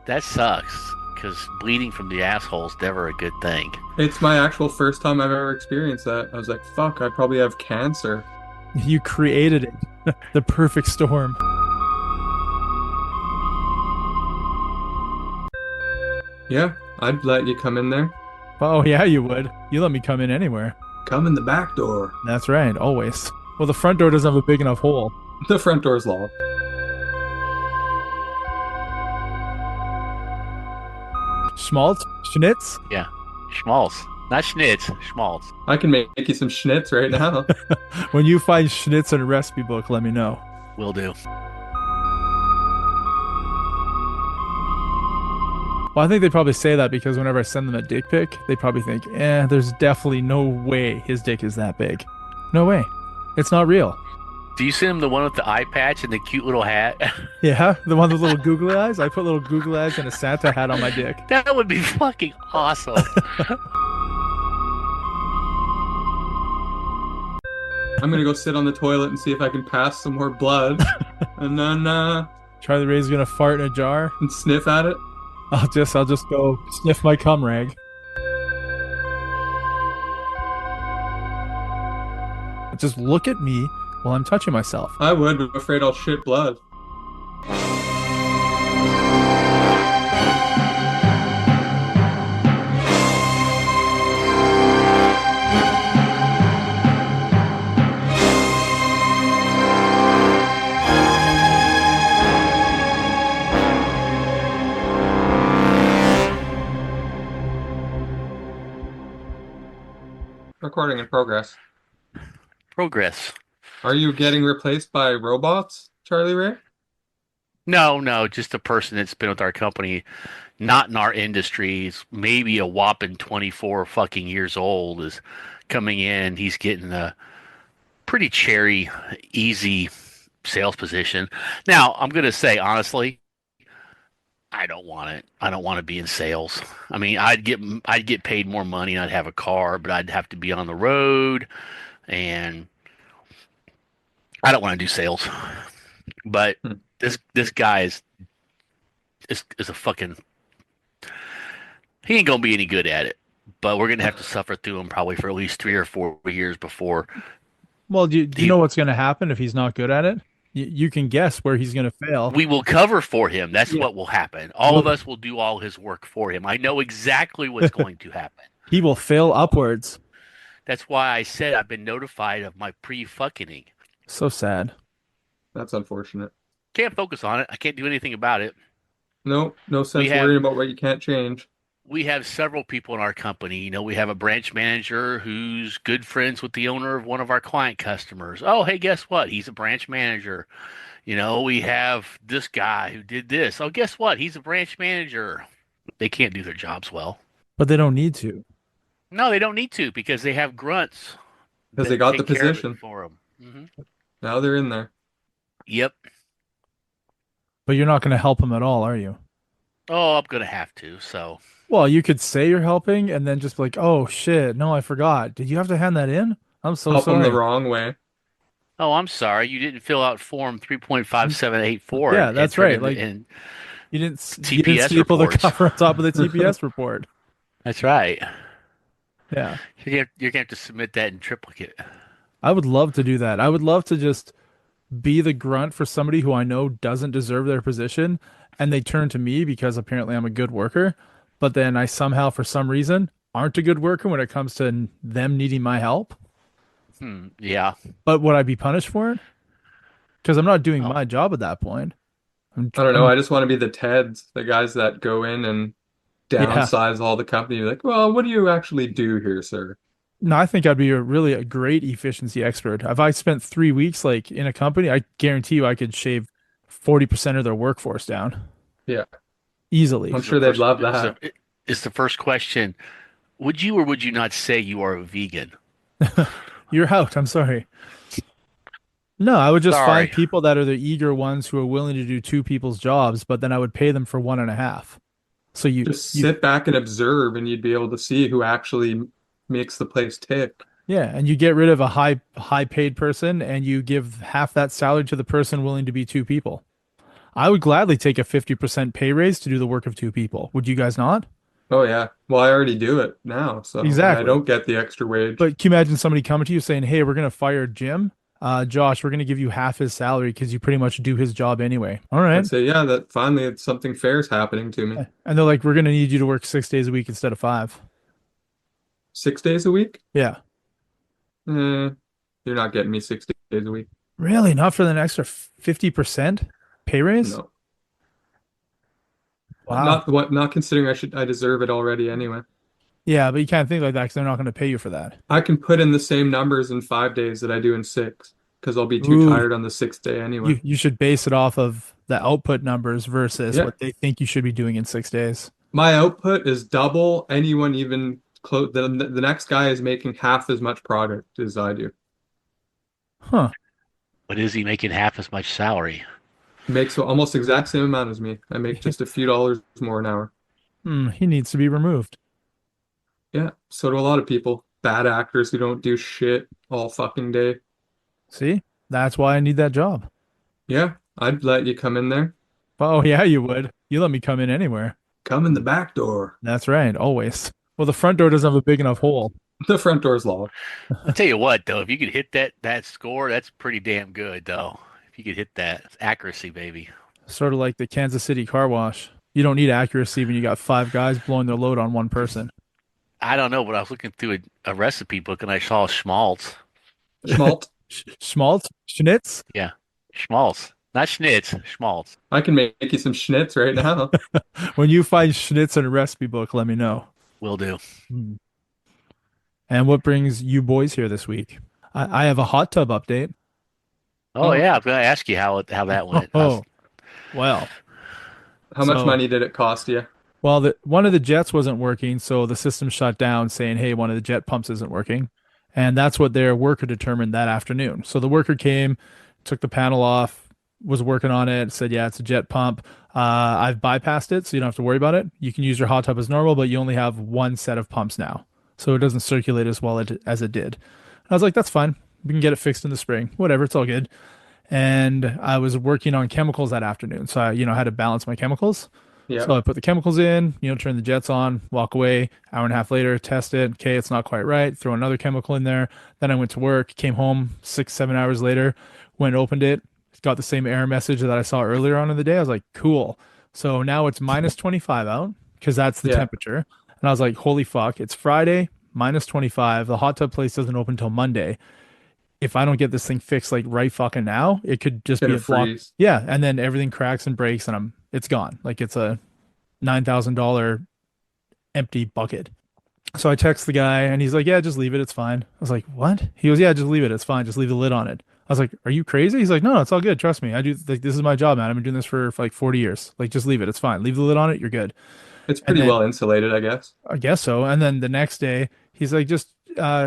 That sucks because bleeding from the asshole is never a good thing. It's my actual first time I've ever experienced that. I was like, fuck, I probably have cancer. You created it. The perfect storm. Yeah, I'd let you come in there. Oh, yeah, you would. You let me come in anywhere. Come in the back door. That's right, always. Well, the front door doesn't have a big enough hole. The front door's locked. Schmaltz? Schnitz? Yeah. Schmaltz. Not schnitz, schmaltz. I can make you some schnitz right now. When you find schnitz in a recipe book, let me know. Will do. Well, I think they probably say that because whenever I send them a dick pic, they probably think, there's definitely no way his dick is that big. No way. It's not real. Do you send him the one with the eye patch and the cute little hat? Yeah, the one with little googly eyes? I put little googly eyes and a Santa hat on my dick. That would be fucking awesome. I'm gonna go sit on the toilet and see if I can pass some more blood, and then Charlie Ray's gonna fart in a jar. and sniff at it. I'll just go sniff my cum rag. Just look at me while I'm touching myself. I would, but I'm afraid I'll shit blood. Recording in progress. Progress. Are you getting replaced by robots, Charlie Ray? No, just a person that's been with our company, not in our industries, maybe a whopping 24 fucking years old, is coming in. He's getting a pretty cherry, easy sales position. Now, I'm going to say, honestly, I don't want it. I don't want to be in sales. I mean, I'd get paid more money and I'd have a car, but I'd have to be on the road, and I don't want to do sales. But Hmm. this guy is a fucking, he ain't gonna be any good at it. But we're gonna have to suffer through him probably for at least 3 or 4 years before Well, do you he know what's going to happen if he's not good at it? You can guess where he's going to fail. we will cover for him. That's Yeah. what will happen. All of Well, us will do all his work for him. I know exactly what's going to happen. he will fail upwards. That's why I said I've been notified of my pre-fucking. So sad. That's unfortunate. Can't focus on it. I can't do anything about it. No, no We sense have worrying about what you can't change. we have several people in our company. We have a branch manager who's good friends with the owner of one of our client customers. Oh, hey, guess what? He's a branch manager. We have this guy who did this. Oh, guess what? He's a branch manager. They can't do their jobs well. But they don't need to. No, they don't need to because they have grunts Because they that got the take care of it position. for them. Now they're in there. Yep. But you're not going to help him at all, are you? Oh, I'm gonna have to. So, Well, you could say you're helping and then just be like, oh shit, no, I forgot. Did you have to hand that in? I'm so Help them the sorry. wrong way. oh, I'm sorry, you didn't fill out form 3.5784 Yeah, and that's turn right. it Like in you didn't TPS staple the reports. cover on top of the TPS report. That's right. Yeah. You're gonna have to submit that in triplicate. I would love to do that. I would love to just be the grunt for somebody who I know doesn't deserve their position and they turn to me because apparently I'm a good worker, but then I somehow for some reason aren't a good worker when it comes to them needing my help. Yeah. But would I be punished for it? Because I'm not doing Oh, my job at that point. I don't know. I'm I just want to be the Teds, the guys that go in and yeah. downsize all the company. Like, well, what do you actually do here, sir? No, I think I'd be a great efficiency expert. If I spent 3 weeks like in a company, I guarantee you I could shave 40% of their workforce down Yeah, easily. I'm is the sure they'd first love is that. the, is the first question. Would you or would you not say you are a vegan? You're out. I'm sorry. No, I would just find Sorry. people that are the eager ones who are willing to do two people's jobs, but then I would pay them for one and a half. So Just sit back and observe, and you'd be able to see who actually makes the place tick. yeah, and you get rid of a high paid person and you give half that salary to the person willing to be two people. I would gladly take a 50% pay raise to do the work of two people. Would you guys not? Oh yeah. Well, I already do it now, so and I Exactly. don't get the extra wage. But can you imagine somebody coming to you saying, "Hey, we're gonna fire Jim. Josh, we're gonna give you half his salary because you pretty much do his job anyway." All I'd right. say, yeah, that finally it's something fair is happening to me. And they're like, "We're gonna need you to work 6 days a week instead of five." 6 days a week? Yeah. Eh, you're not getting me 6 days a week. Really? Not for an extra 50% pay raise? No. Wow. Not considering I deserve it already anyway. Yeah, but you can't think like that because they're not going to pay you for that. I can put in the same numbers in 5 days that I do in six because I'll be too Ooh, tired on the sixth day anyway. you should base it off of the output numbers versus Yeah. what they think you should be doing in 6 days. My output is double anyone even close. The next guy is making half as much product as I do. Huh. But is he making half as much salary? He makes almost exact same amount as me. I make just a few dollars more an hour. He needs to be removed. Yeah, so do a lot of people. Bad actors who don't do shit all fucking day. See? That's why I need that job. Yeah, I'd let you come in there. Oh, yeah, you would. You let me come in anywhere. Come in the back door. That's right, always. Well, the front door doesn't have a big enough hole. The front door's locked. I'll tell you what, though, if you could hit that score, that's pretty damn good, though. If you could hit that, it's accuracy, baby. Sort of like the Kansas City car wash. You don't need accuracy when you got five guys blowing their load on one person. I don't know, but I was looking through a recipe book and I saw schmaltz. Schmalt. Schmaltz? Schnitz? Yeah, schmaltz, not schnitz, schmaltz. I can make you some schnitz right now. When you find Schnitz in a recipe book, let me know. Will do. Hmm. And what brings you boys here this week? I have a hot tub update. Oh Oh, yeah, I was gonna ask you how that went. Oh, well. how much So, money did it cost you? well, one of the jets wasn't working, so the system shut down saying, "Hey, one of the jet pumps isn't working." And that's what their worker determined that afternoon. So the worker came, took the panel off, was working on it, said, "Yeah, it's a jet pump. I've bypassed it, so you don't have to worry about it. You can use your hot tub as normal, but you only have one set of pumps now. So it doesn't circulate as well as it did." I was like, "That's fine. We can get it fixed in the spring. Whatever, it's all good." And I was working on chemicals that afternoon, so I had to balance my chemicals. Yeah, So I put the chemicals in, turn the jets on, walk away. Hour and a half later, test it. Okay, it's not quite right. Throw another chemical in there. Then I went to work, came home 6, 7 hours later, went and opened it, got the same error message that I saw earlier on in the day. I was like, cool. So now it's minus 25 out because that's the yeah. temperature. And I was like, holy fuck, it's Friday, minus 25. The hot tub place doesn't open till Monday. If I don't get this thing fixed like right fucking now, it could just be Gonna a block. freeze. Yeah, and then everything cracks and breaks and it's gone. Like it's a $9,000 empty bucket. So I text the guy and he's like, "Yeah, just leave it. It's fine." I was like, "What?" He goes, "Yeah, just leave it. It's fine. Just leave the lid on it." I was like, "Are you crazy?" He's like, "No, it's all good. Trust me. I do like this is my job, man. I've been doing this for like 40 years. Like just leave it. It's fine. Leave the lid on it. You're good." It's And pretty then well insulated, I guess. I guess so. And then the next day, he's like, "Just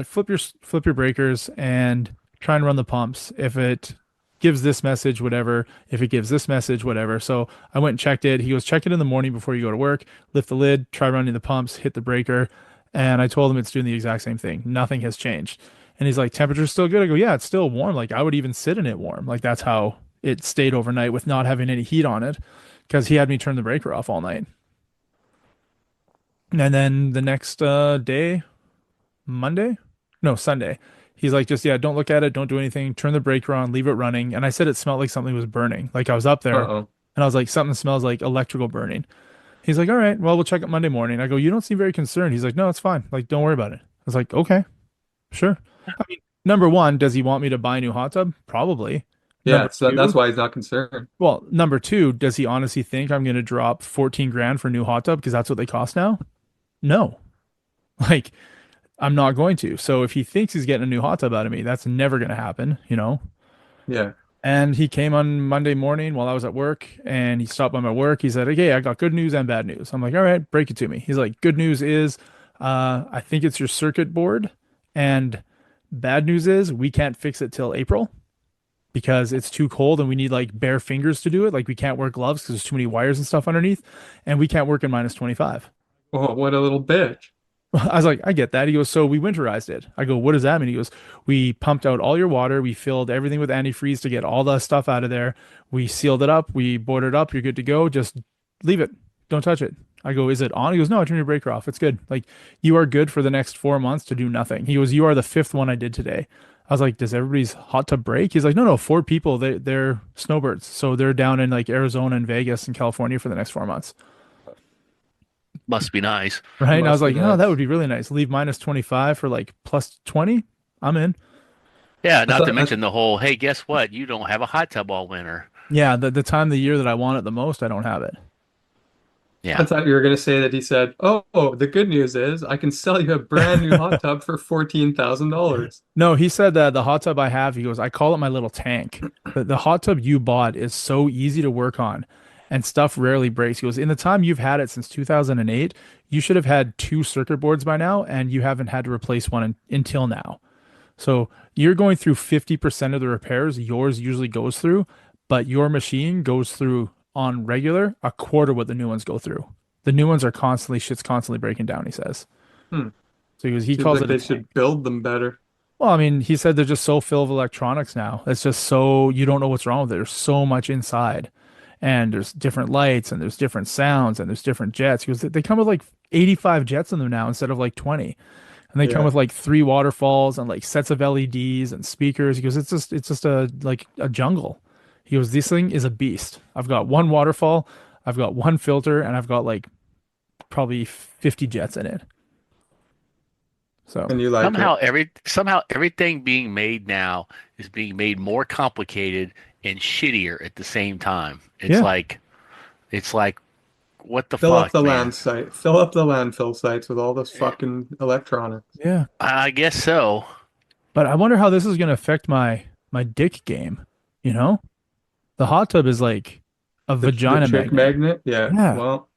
flip your breakers and try and run the pumps. If it gives this message, whatever. If it gives this message, whatever." So I went and checked it. He goes, "Check it in the morning before you go to work. Lift the lid, try running the pumps, hit the breaker." And I told him it's doing the exact same thing. Nothing has changed. And he's like, "Temperature's still good." I go, "Yeah, it's still warm. Like I would even sit in it warm. Like that's how it stayed overnight with not having any heat on it because he had me turn the breaker off all night." And then the next day, Monday, no, Sunday, he's like, "Just, yeah, don't look at it. Don't do anything. Turn the breaker on, leave it running." And I said it smelled like something was burning. Like I was up there Uh-oh. and I was like, "Something smells like electrical burning." He's like, "All right, well, we'll check it Monday morning." I go, "You don't seem very concerned." He's like, "No, it's fine. Like, don't worry about it." I was like, "Okay, sure." I mean, number one, does he want me to buy a new hot tub? Probably. Yeah, Number so that's two, why he's not concerned. well, number two, does he honestly think I'm going to drop 14 grand for a new hot tub because that's what they cost now? No. Like, I'm not going to. So if he thinks he's getting a new hot tub out of me, that's never going to happen. Yeah. And he came on Monday morning while I was at work and he stopped by my work. He said, "Okay, I got good news and bad news." I'm like, "All right, break it to me." He's like, "Good news is, I think it's your circuit board. And bad news is we can't fix it till April because it's too cold and we need like bare fingers to do it. Like we can't wear gloves because there's too many wires and stuff underneath and we can't work in minus 25." Oh, what a little bitch. I was like, I get that. He goes, so we winterized it. I go, what does that mean? He goes, we pumped out all your water. We filled everything with antifreeze to get all the stuff out of there. We sealed it up. We boarded it up. You're good to go. Just leave it. Don't touch it. I go, is it on? He goes, no, I turned your breaker off. It's good. Like, you are good for the next 4 months to do nothing. He goes, you are the fifth one I did today. I was like, does everybody's hot tub break? He's like, no, no, four people. They're snowbirds. So they're down in like Arizona and Vegas and California for the next 4 months. Must be nice. Right. And I was Must be like, oh, that nice. would be really nice. Leave -25 for like +20. I'm in. Yeah, I not to thought I, mention the whole, hey, guess what? You don't have a hot tub all winter. Yeah, the time of the year that I want it the most, I don't have it. I Yeah. thought you were gonna say that he said, "Oh, the good news is I can sell you a brand new hot tub for $14,000." No, he said that the hot tub I have, he goes, I call it my little tank. The hot tub you bought is so easy to work on and stuff rarely breaks. He goes, in the time you've had it since 2008, you should have had two circuit boards by now, and you haven't had to replace one until now. So you're going through 50% of the repairs yours usually goes through, but your machine goes through on regular a quarter what the new ones go through. The new ones are constantly, shit's constantly breaking down, he says. Hmm. So he Seems calls like it a they tank. should build them better. Well, I mean, he said they're just so full of electronics now. It's just so you don't know what's wrong with it. There's so much inside, and there's different lights, and there's different sounds, and there's different jets. Because they come with like 85 jets in them now instead of like 20, and they come Yeah. with like three waterfalls and like sets of LEDs and speakers. He goes, it's just a like a jungle. He goes, this thing is a beast. I've got one waterfall, I've got one filter, and I've got like probably 50 jets in it. So And you like Somehow it. everything being made now is being made more complicated and shittier at the same time. yeah, It's like what the Fill up fuck, the man? land site. Fill up the landfill sites with all this fucking electronics. yeah. I guess so. But I wonder how this is going to affect my dick game. You know, the hot tub is like a The vagina chick magnet. magnet, yeah. Yeah. Well,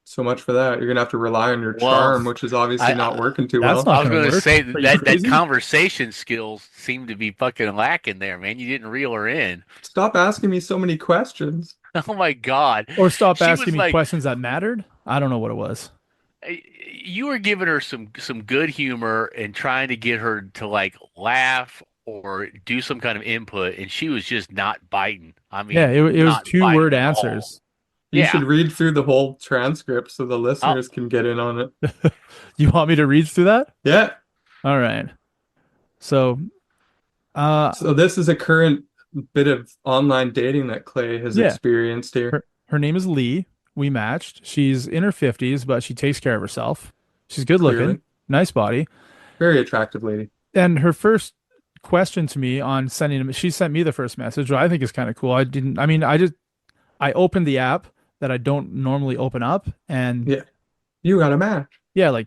so much for that. You're gonna have to rely on your Well, charm, which is obviously not I working too That's well. not I was going to going to work. say Are you that crazy? conversation skills seem to be fucking lacking there, man. You didn't reel her in. Stop asking me so many questions. Oh my God. Or stop She asking was me like, questions that mattered? I don't know what it was. you were giving her some good humor and trying to get her to like laugh or do some kind of input, and she was just not biting. I Yeah, mean, it was not two biting word at all. answers. You Yeah. should read through the whole transcript so the Oh, listeners can get in on it. You want me to read through that? Yeah. All right. So, uh, So this is a current bit of online dating that Clay has yeah, experienced here. her name is Lee. We matched. She's in her 50s, but she takes care of herself. She's good looking, Clearly. nice body. Very attractive lady. And her first question to me on sending him, she sent me the first message, which I think is kind of cool. I mean, I opened the app that I don't normally open up, and Yeah. You got a match. yeah, like,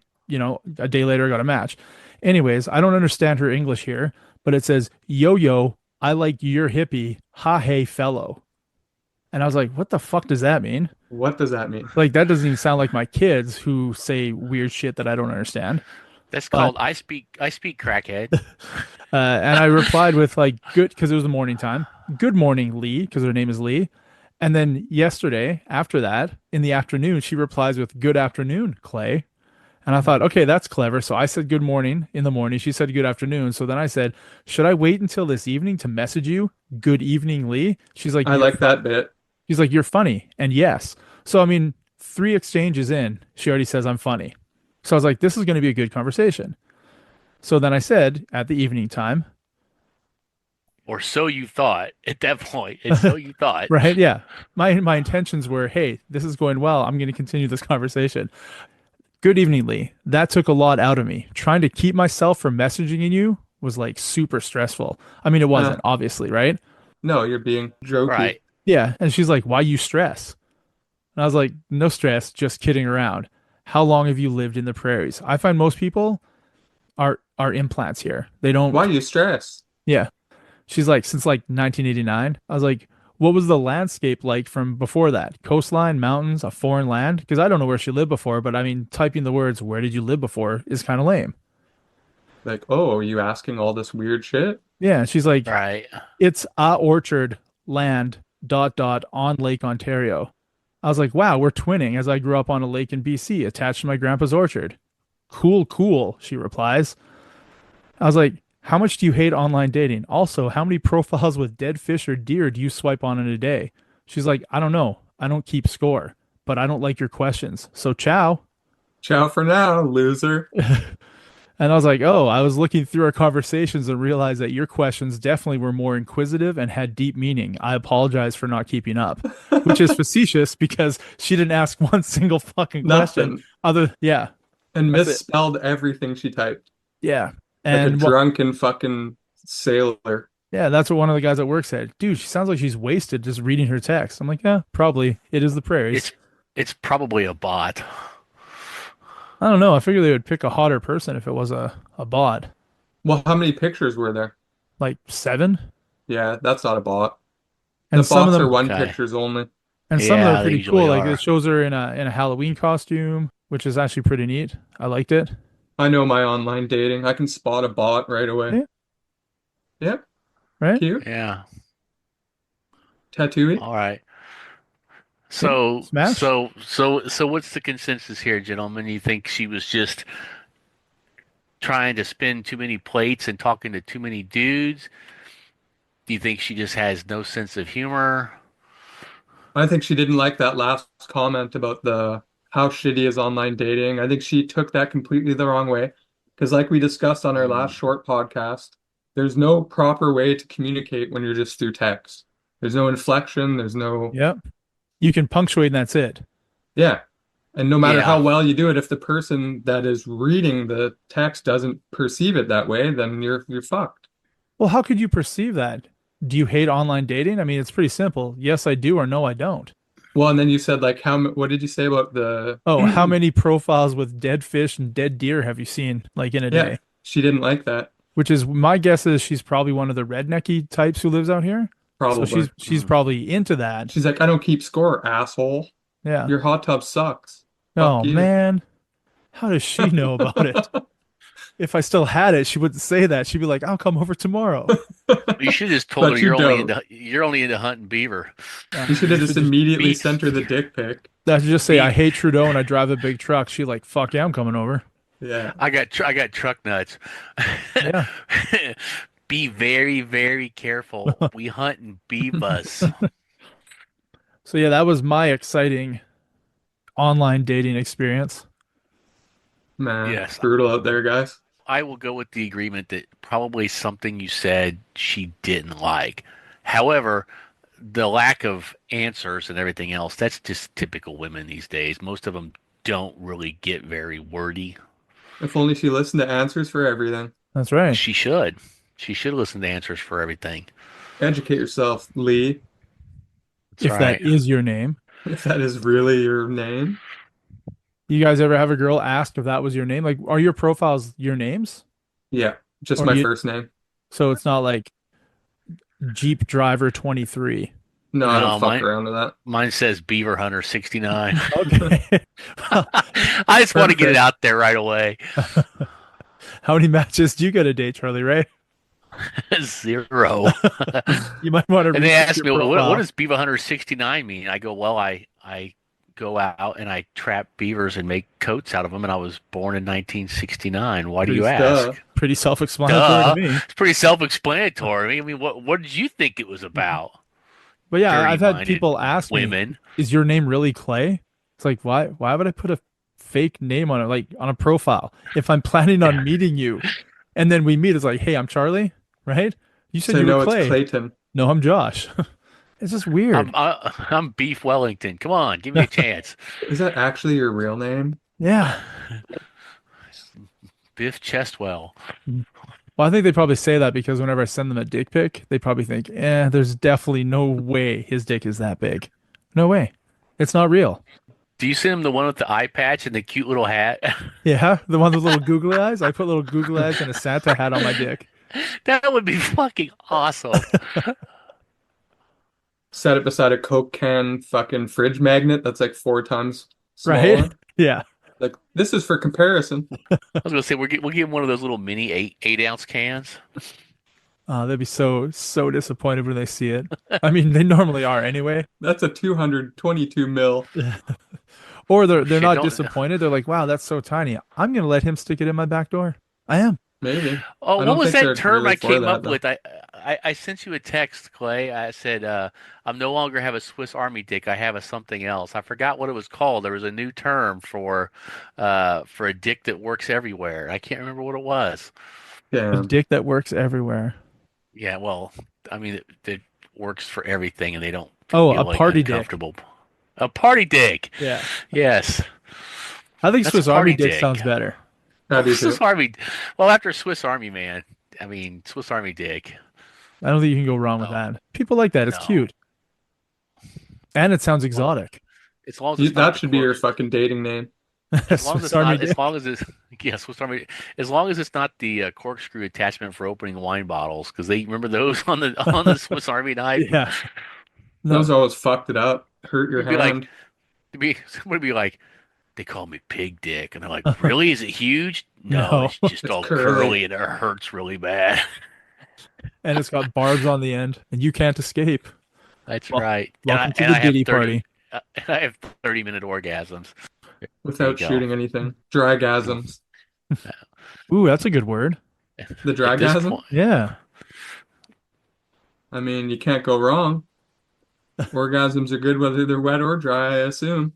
a day later I got a match. Anyways, I don't understand her English here, but it says, yo, yo, I like your hippie. Ha, hey, fellow. And I was like, what the fuck does that mean? What does that mean? Like, that doesn't even sound like my kids who say weird shit that I don't understand. that's But called I speak crackhead. And I replied with like good because it was the morning time. Good morning, Lee, because her name is Lee. And then yesterday, after that, in the afternoon, she replies with good afternoon, Clay. And I thought, okay, that's clever. So I said good morning in the morning. She said good afternoon. So then I said, should I wait until this evening to message you? Good evening, Lee. She's like, I like that bit. she's like, you're funny. And yes. So I mean, three exchanges in, she already says I'm funny. So I was like, this is going to be a good conversation. So then I said at the evening time, Or so you thought at that point. And so you thought. right? Yeah. My intentions were, hey, this is going well. I'm going to continue this conversation. Good evening, Lee. That took a lot out of me. Trying to keep myself from messaging you was like super stressful. I mean, it Uh, wasn't, obviously, right? no, you're being jokey. Right. Yeah. And she's like, why you stress? And I was like, no stress, just kidding around. How long have you lived in the prairies? I find most people are implants here. They Why don't, you stress? yeah. She's like, since like 1989. I was like, what was the landscape like from before that? Coastline, mountains, a foreign land? Because I don't know where she lived before, but I mean, typing the words, where did you live before is kind of lame. Like, oh, are you asking all this weird shit? Yeah. And she's like, Right. it's a orchard land dot dot on Lake Ontario. I was like, wow, we're twinning as I grew up on a lake in BC attached to my grandpa's orchard. Cool, cool, she replies. I was like, how much do you hate online dating? Also, how many profiles with dead fish or deer do you swipe on in a day? She's like, I don't know. I don't keep score, but I don't like your questions. So ciao. Ciao for now, loser. And I was like, oh, I was looking through our conversations and realized that your questions definitely were more inquisitive and had deep meaning. I apologize for not keeping up, which is facetious because she didn't ask one single fucking question. Nothing. Yeah, And that's it. misspelled everything she typed. Yeah. Like a And what, drunken fucking sailor. yeah, that's what one of the guys at work said. Dude, she sounds like she's wasted just reading her text. I'm like, yeah, probably. It is the prairies. It's it's probably a bot. I don't know. I figured they would pick a hotter person if it was a bot. Well, how many pictures were there? Like 7? Yeah, that's not a bot. The And some of bots are them one Okay. pictures only. and some of them are Yeah, they pretty usually cool. Like it are. shows her in a Halloween costume, which is actually pretty neat. I liked it. I know my online dating. I can spot a bot right away. Yeah, Yep, right? cute. Yeah. Tattooey. All right. Yeah. So Smash. so so so what's the consensus here, gentlemen? You think she was just trying to spin too many plates and talking to too many dudes? Do you think she just has no sense of humor? I think she didn't like that last comment about the how shitty is online dating. I think she took that completely the wrong way. Because like we discussed on our last Mm, short podcast, there's no proper way to communicate when you're just through text. There's no inflection, there's no Yep. You can punctuate and that's it. yeah. And no matter yeah. how well you do it, if the person that is reading the text doesn't perceive it that way, then you're fucked. Well, how could you perceive that? Do you hate online dating? I mean, it's pretty simple. Yes, I do, or no, I don't. Well, and then you said like what did you say about the Oh, how many profiles with dead fish and dead deer have you seen like in a yeah, day? she didn't like that. Which is my guess is she's probably one of the rednecky types who lives out here. So Probably. she's Mm. probably into that. She's like, I don't keep score, asshole. Yeah. Your hot tub sucks. Fuck Oh you. man, how does she know about it? If I still had it, she wouldn't say that. She'd be like, "I'll come over tomorrow." You should have just told her But you don't. you're only into hunting beaver. You should have You should just just immediately Be sent her the dick pic. I should just say, "I be hate Trudeau and I drive a big truck." She like, "Fuck yeah, I'm coming over." Yeah. I got truck nuts. Yeah. Be very, very careful. We hunting beavers. So yeah, that was my exciting online dating experience. Man, Yes, brutal out there, guys. I will go with the agreement that probably something you said she didn't like. However, the lack of answers and everything else, that's just typical women these days. Most of them don't really get very wordy. If only she listened to answers for everything. That's right. She should. She should listen to answers for everything. Educate yourself, Lee, That's If that right. is your name. if that is really your name. You guys ever have a girl ask if that was your name? Like, are your profiles your names? Yeah, just Or my you, first name. so it's not like Jeep Driver 23. No, I don't No, fuck around with that. mine says Beaver Hunter69. Okay. Well, I just want to get it Perfect. out there right away. how many matches do you get a day, Charlie Ray? Zero. You might want to And they rethink asked your me, well, what profile. does Beaver Hunter 69 mean? I go, well, I go out and I trap beavers and make coats out of them, and I was born in 1969. Why do you ask? Duh. Pretty self-explanatory to Duh. me. It's pretty self-explanatory. I mean, what did you think it was about? But yeah, I've had Dirty-minded people ask me, women. "Is your name really Clay?" It's like, why would I put a fake name on it, like on a profile, if I'm planning on Yeah. meeting you, and then we meet? It's like, hey, I'm Charlie, right? You said Say you were no, it's Clay. Clayton. No, I'm Josh. It's just weird. I'm Beef Wellington. Come on, give me a chance. Is that actually your real name? Yeah. Biff Chestwell. Well, I think they probably say that because whenever I send them a dick pic, they probably think, there's definitely no way his dick is that big. No way. It's not real. Do you send him the one with the eye patch and the cute little hat? Yeah, the one with little googly eyes. I put little googly eyes and a Santa hat on my dick. That would be fucking awesome. Set it beside a Coke can fucking fridge magnet that's like 4 times Right? smaller. Yeah. Like, this is for comparison. I was gonna say we'll give him one of those little mini eight ounce cans. They'd be so disappointed when they see it. I mean, they normally are anyway. That's a 222 mil. Or Oh they're shit! not Don't. disappointed. They're like, wow, that's so tiny. I'm gonna let him stick it in my back door. I am. Maybe. Oh, I what don't was think that they're term really I for came that up though. with? I sent you a text, Clay. I said, I'm no longer have a Swiss Army dick. I have a something else. I forgot what it was called. There was a new term for a dick that works everywhere. I can't remember what it was. A Damn. dick that works everywhere. Yeah, well, I mean, it works for everything, and they don't Oh, feel a like party dick. uncomfortable. A party dick. Yeah. Yes, I think that's a Swiss Army party dick dick. sounds better. I do Swiss too. Army. Well, after Swiss Army man, I mean Swiss Army dick. I don't think you can go wrong with No, that. People like that. It's no. cute. And it sounds Well, exotic. as long as it's not That the should be your corks. fucking dating name. As long as Swiss it's Army not. As dick. long as it's yes. Swiss Army. As long as it's not the corkscrew attachment for opening wine bottles, because they remember those on the Swiss Army knife. Yeah. Those No. always fucked it up. Hurt your It'd be like, hand. somebody would be like, they call me Pig Dick, and they're like, really? Is it huge? No, No. it's just It's all curly. curly and it hurts really bad. And it's got barbs on the end, and you can't escape. That's Well, right. welcome to And the I have Diddy 30. party. And I have 30-minute orgasms. There you Without go. shooting anything. Dragasms. Ooh, that's a good word. The At this dragasm? point, Yeah. I mean, you can't go wrong. Orgasms are good whether they're wet or dry, I assume.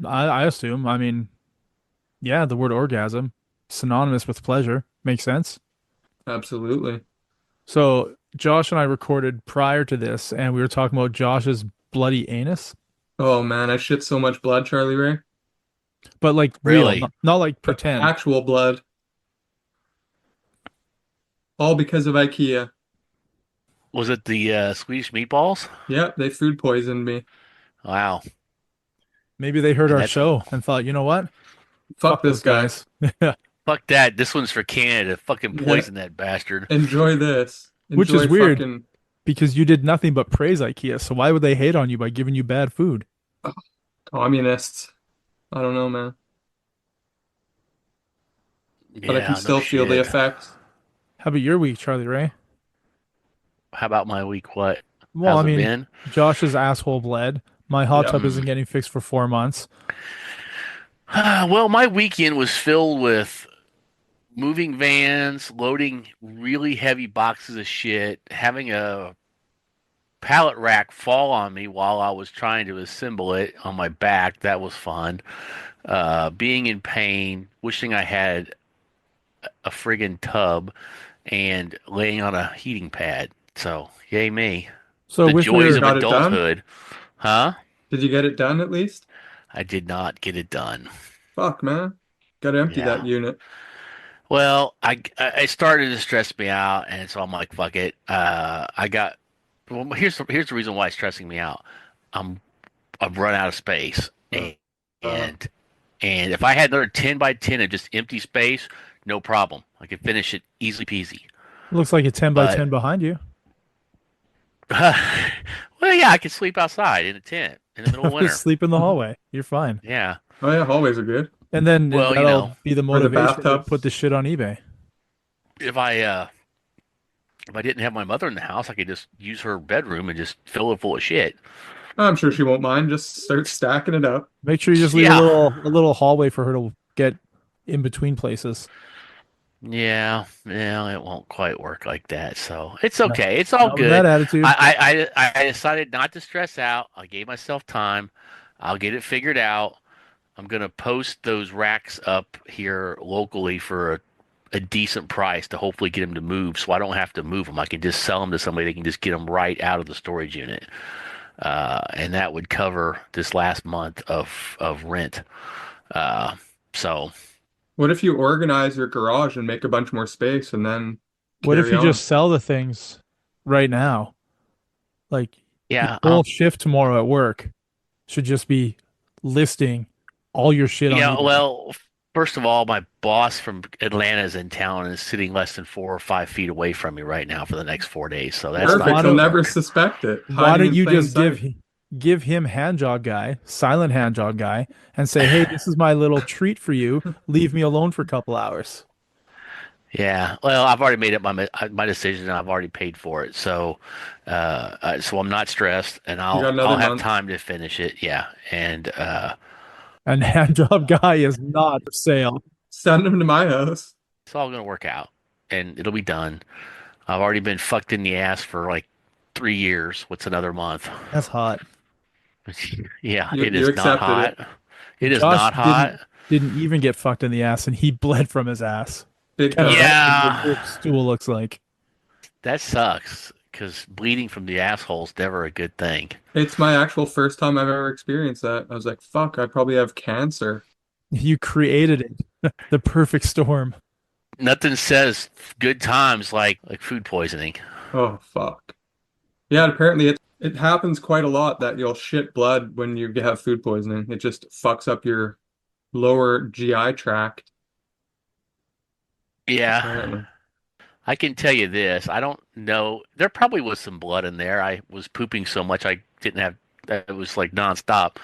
I assume. I mean, yeah, the word orgasm, synonymous with pleasure, makes sense. Absolutely. So Josh and I recorded prior to this, and we were talking about Josh's bloody anus, Oh man, I shit so much blood, Charlie Ray. but like real, really. not like But pretend. actual blood. All because of IKEA. Was it the Swedish meatballs? Yep, they food poisoned me. Wow. Maybe they heard And our that's show and thought, you know what? Fuck Fuck this those guy. guys. fuck that. This one's for Canada. Fucking Yeah, poison that bastard. enjoy this. Which is Enjoy weird fucking because you did nothing but praise IKEA. So why would they hate on you by giving you bad food? communists. I don't know, man. But I can Yeah, no still feel the shit. effects. How about your week, Charlie Ray? How about my week? What? Well, I How's it mean, been? Josh's asshole bled. My hot Yeah. tub isn't Hmm. getting fixed for 4 months. Well, my weekend was filled with moving vans, loading really heavy boxes of shit, having a pallet rack fall on me while I was trying to assemble it on my back. That was fun. Being in pain, wishing I had a friggin' tub, and laying on a heating pad. So, yay me. So The with joys your of Got it done? adulthood. Huh? Did you get it done at least? I did not get it done. Fuck, man. Gotta empty Yeah. that unit. Well, I started to stress me out, and so I'm like, fuck it. I got. Well, here's the reason why it's stressing me out. I'm I've run out of space, Uh, uh, and and if I had another 10 by 10 of just empty space, no problem. I could finish it easily peasy. looks like a 10 by But 10 behind you. well, yeah, I could sleep outside in a tent in the middle of winter. Sleep in the hallway. You're fine. Yeah. oh yeah, hallways are good. And then Well, that'll be the Or the motivation to bathtub. put the shit on eBay. if I uh if I didn't have my mother in the house, I could just use her bedroom and just fill it full of shit. I'm sure she won't mind. Just start stacking it up. Make sure you just leave Yeah. a little hallway for her to get in between places. Yeah, it won't quite work like that. So it's No, okay. It's all not with that good. attitude. I decided not to stress out. I gave myself time. I'll get it figured out. I'm gonna post those racks up here locally for a decent price to hopefully get them to move, so I don't have to move them. I can just sell them to somebody. They can just get them right out of the storage unit, and that would cover this last month of rent. Uh, so What if you organize your garage and make a bunch more space and then What if carry you on? just sell the things right now? Like your yeah, whole shift tomorrow at work should just be listing all your shit on yeah. eBay. Well, first of all, my boss from Atlanta is in town and is sitting less than 4 or 5 feet away from me right now for the next 4 days. So that's Well, not Perfect. why going He'll to don't never work. suspect it. why Hiding don't in you plain just sight. give him hand job guy, silent hand job guy, and say, hey, this is my little treat for you. Leave me alone for a couple hours. Yeah, well, I've already made up my decision and I've already paid for it. So I'm not stressed and You got I'll another have month. time to finish it. Yeah, and And hand job guy is not for sale. Send him to my house. It's all gonna work out, and it'll be done. I've already been fucked in the ass for like 3 years. What's another month? That's hot. Yeah, You it you is not accepted it. hot. It is Josh not didn't hot. didn't even get fucked in the ass, and he bled from his ass. Big Kind of time. what your Yeah, drip stool looks like. that sucks because bleeding from the asshole's never a good thing. It's my actual first time I've ever experienced that. I was like, fuck, I probably have cancer. You created it, the perfect storm. Nothing says good times like food poisoning. Oh, fuck. Yeah, apparently it happens quite a lot that you'll shit blood when you have food poisoning. It just fucks up your lower GI tract, Yeah, apparently. I can tell you this. I don't know. There probably was some blood in there. I was pooping so much I didn't have. It was like nonstop.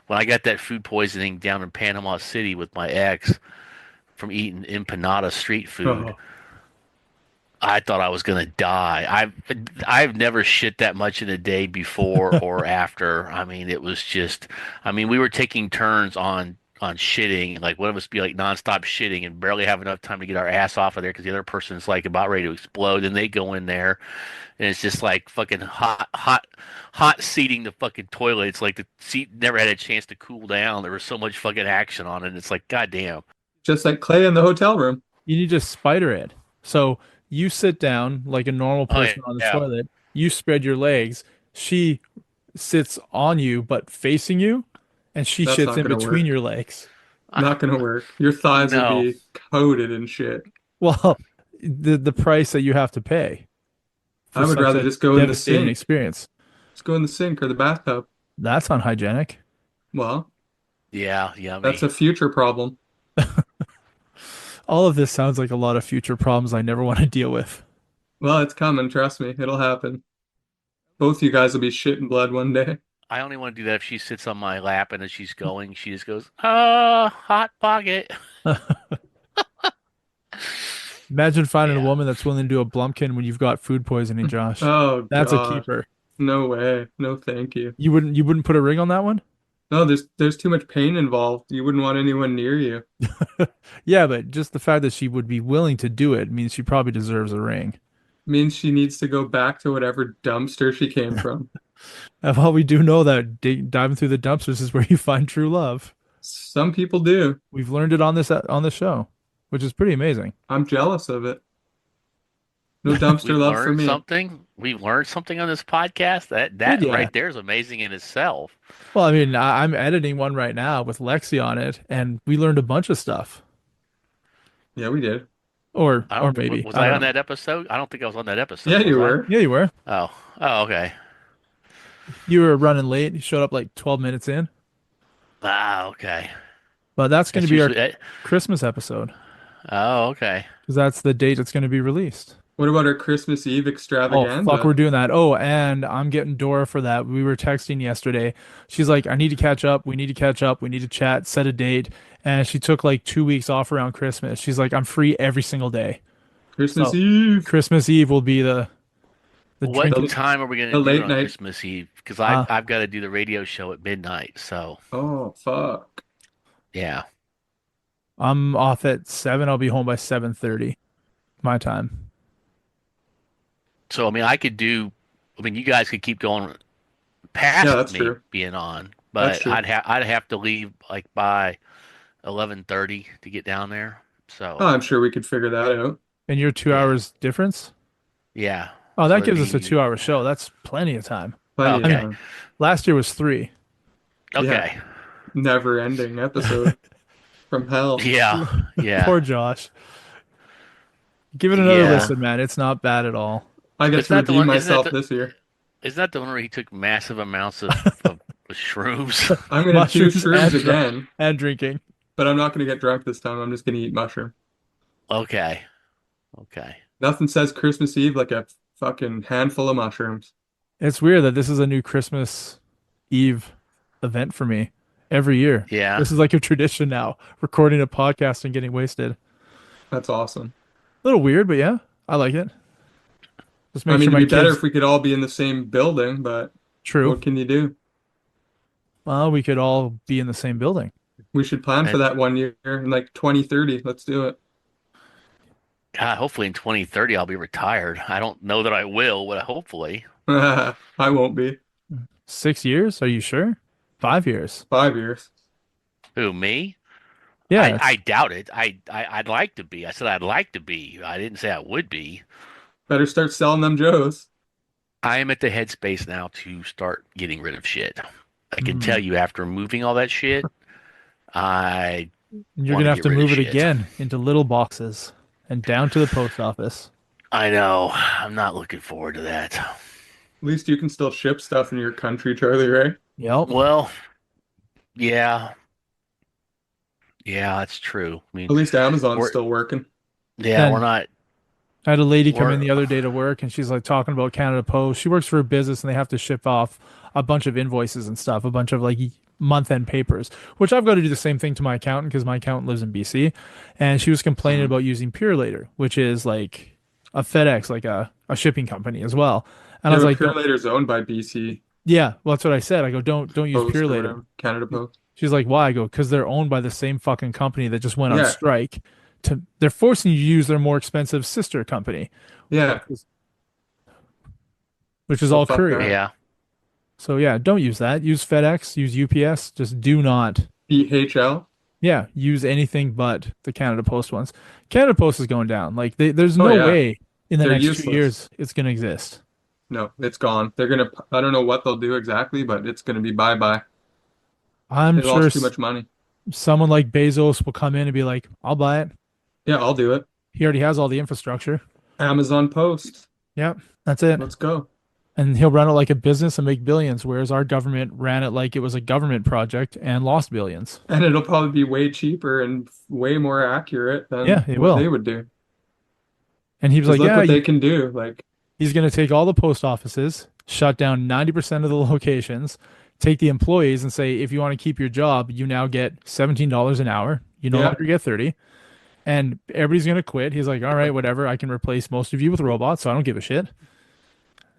When I got that food poisoning down in Panama City with my ex from eating empanada street food, Oh, I thought I was gonna die. I've never shit that much in a day before or after. I mean, it was just. I mean, we were taking turns on shitting. Like one of us be like nonstop shitting and barely have enough time to get our ass off of there because the other person's like about ready to explode. And they go in there and it's just like fucking hot seating the fucking toilet. It's like the seat never had a chance to cool down. There was so much fucking action on it. And it's like, goddamn. just like Clay in the hotel room. You need to spider it. So you sit down like a normal Oh yeah, person on the yeah. toilet. You spread your legs. She sits on you but facing you, and she That's shits not in gonna between work. your legs. Not gonna work. Your thighs would No. be coated in shit. Well, the price that you have to pay for I would such rather a just go in the devastating sink. experience. Let's go in the sink or the bathtub. That's unhygienic. Well, Yeah, that's yummy. a future problem. All of this sounds like a lot of future problems I never want to deal with. Well, it's coming, trust me. It'll happen. Both you guys will be shitting blood one day. I only want to do that if she sits on my lap and as she's going, she just goes, hot pocket. Imagine finding a Yeah. woman that's willing to do a Blumpkin when you've got food poisoning, Josh. Oh That's a God. keeper. No way. No, thank you. You wouldn't put a ring on that one? No, there's too much pain involved. You wouldn't want anyone near you. Yeah, but just the fact that she would be willing to do it means she probably deserves a ring. Means she needs to go back to whatever dumpster she came from. And while we do know that diving through the dumpsters is where you find true love, Some people do. we've learned it on this show, which is pretty amazing. I'm jealous of it. No dumpster We've love for learned me. something. We've learned something on this podcast. That Well, that yeah. right there is amazing in itself. Well, I mean, I'm editing one right now with Lexi on it, and we learned a bunch of stuff. Yeah, we did. I Or don't maybe was I I don't on know. that episode? I don't think I was on that Yeah, episode, was you I? were. Yeah, you were. Oh. Oh, okay. You were running late. You showed up like 12 minutes in, Ah, okay. but that's going to That's be our usually Christmas episode oh, okay. because that's the date it's going to be released. What about our Christmas Eve Oh, fuck, extravaganza? we're doing that. Oh, and I'm getting Dora for that. We were texting yesterday. She's like, I need to catch up. We need to catch up. We need to chat, set a date. And she took like 2 weeks off around Christmas. She's like, I'm free every single day. Christmas So Eve. Christmas Eve will be the What drinking. The, time are we going to the do it late on night. Christmas Eve? Because I've Uh, I've got to do the radio show at midnight. So Oh, fuck. yeah. I'm off at 7. I'll be home by 7:30 my time. So I mean, I could do. I mean, you guys could keep going Yeah, past that's me true. being on, That's but true. I'd have to leave like by 11:30 to get down there. Oh, So I'm sure we could figure that out. And your two yeah, hours difference? yeah. Oh, So that it'd gives us a be 2 hour show. That's plenty of time. Plenty I of mean, okay. time. last year was 3. Yeah, Okay. never ending episode from hell. Yeah. Yeah. Poor Josh. Give it another Yeah. listen, man. It's not bad at all. I get It's to not the redeem one. Isn't that myself the? this year. Isn't that the one where he took massive amounts of shrooms? I'm gonna do Mushrooms shrooms again, and drinking. but I'm not gonna get drunk this time. I'm just gonna eat mushroom. Okay. Okay. Nothing says Christmas Eve like a fucking handful of mushrooms. It's weird that this is a new Christmas Eve event for me every year. Yeah. This is like a tradition now, recording a podcast and getting wasted. A That's awesome. little weird, but yeah, I like it. Just I make mean, sure it'd my be better kids. if we could all be in the same building, but True. what can you do? Well, we could all be in the same building. We should plan for And that one year in like 2030. Let's do it. God, hopefully in 2030 I'll be retired. I don't know that I will, but hopefully. I won't be. 6 years? Are you sure? 5 years. 5 years. Who, me? I Yes. I doubt it. I'd like to be. I said I'd like to be. I didn't say I would be. Better start selling them Joes. I am at the headspace now to start getting rid of shit. I can tell Hmm. you after moving all that shit, I You're want gonna to have get to rid of move it shit. again into little boxes and down to the post office. I know. I'm not looking forward to that. At least you can still ship stuff in your country, Charlie, right? Yep. Well, yeah, yeah, that's true. I mean, At least Amazon's we're still working. yeah, we're Then not I had a lady come in we're the other day to work and she's like talking about Canada Post. She works for a business and they have to ship off a bunch of invoices and stuff, a bunch of like month-end papers, which I've got to do the same thing to my accountant because my accountant lives in BC. And she was complaining mhm. about using Purelator, which is like a FedEx, like a shipping company as well. And I Yeah, was but like, Pure don't, Later's owned by BC yeah, well, that's what I said. I go, don't use Post or Purelator. whatever, Canada Post. She's like, why? I go, because they're owned by the same fucking company that just went on Yeah, strike. They're forcing you to use their more expensive sister company, yeah. which is So all fuck courier. that. Yeah. So yeah, don't use that. Use FedEx, use UPS. Just do not. DHL. Yeah, use anything but the Canada Post ones. Canada Post is going down. Like there's Oh no yeah, way in the they're next two useless. years it's gonna exist. No, it's gone. They're gonna, I don't know what they'll do exactly, but it's gonna be bye-bye. I'm They sure lost too much money. someone like Bezos will come in and be like, I'll buy it. Yeah, I'll do it. He already has all the infrastructure. Amazon Post. Yep, that's it. Let's go. And he'll run it like a business and make billions, whereas our government ran it like it was a government project and lost billions. And it'll probably be way cheaper and way more accurate Yeah, than it what they will. would do. And he was Because like, look yeah, what they can do. Like, he's going to take all the post offices, shut down 90% of the locations, take the employees and say, if you want to keep your job, you now get $17 an hour. You no yeah, longer get 30. And everybody's going to quit. He's like, all right, whatever. I can replace most of you with robots, so I don't give a shit.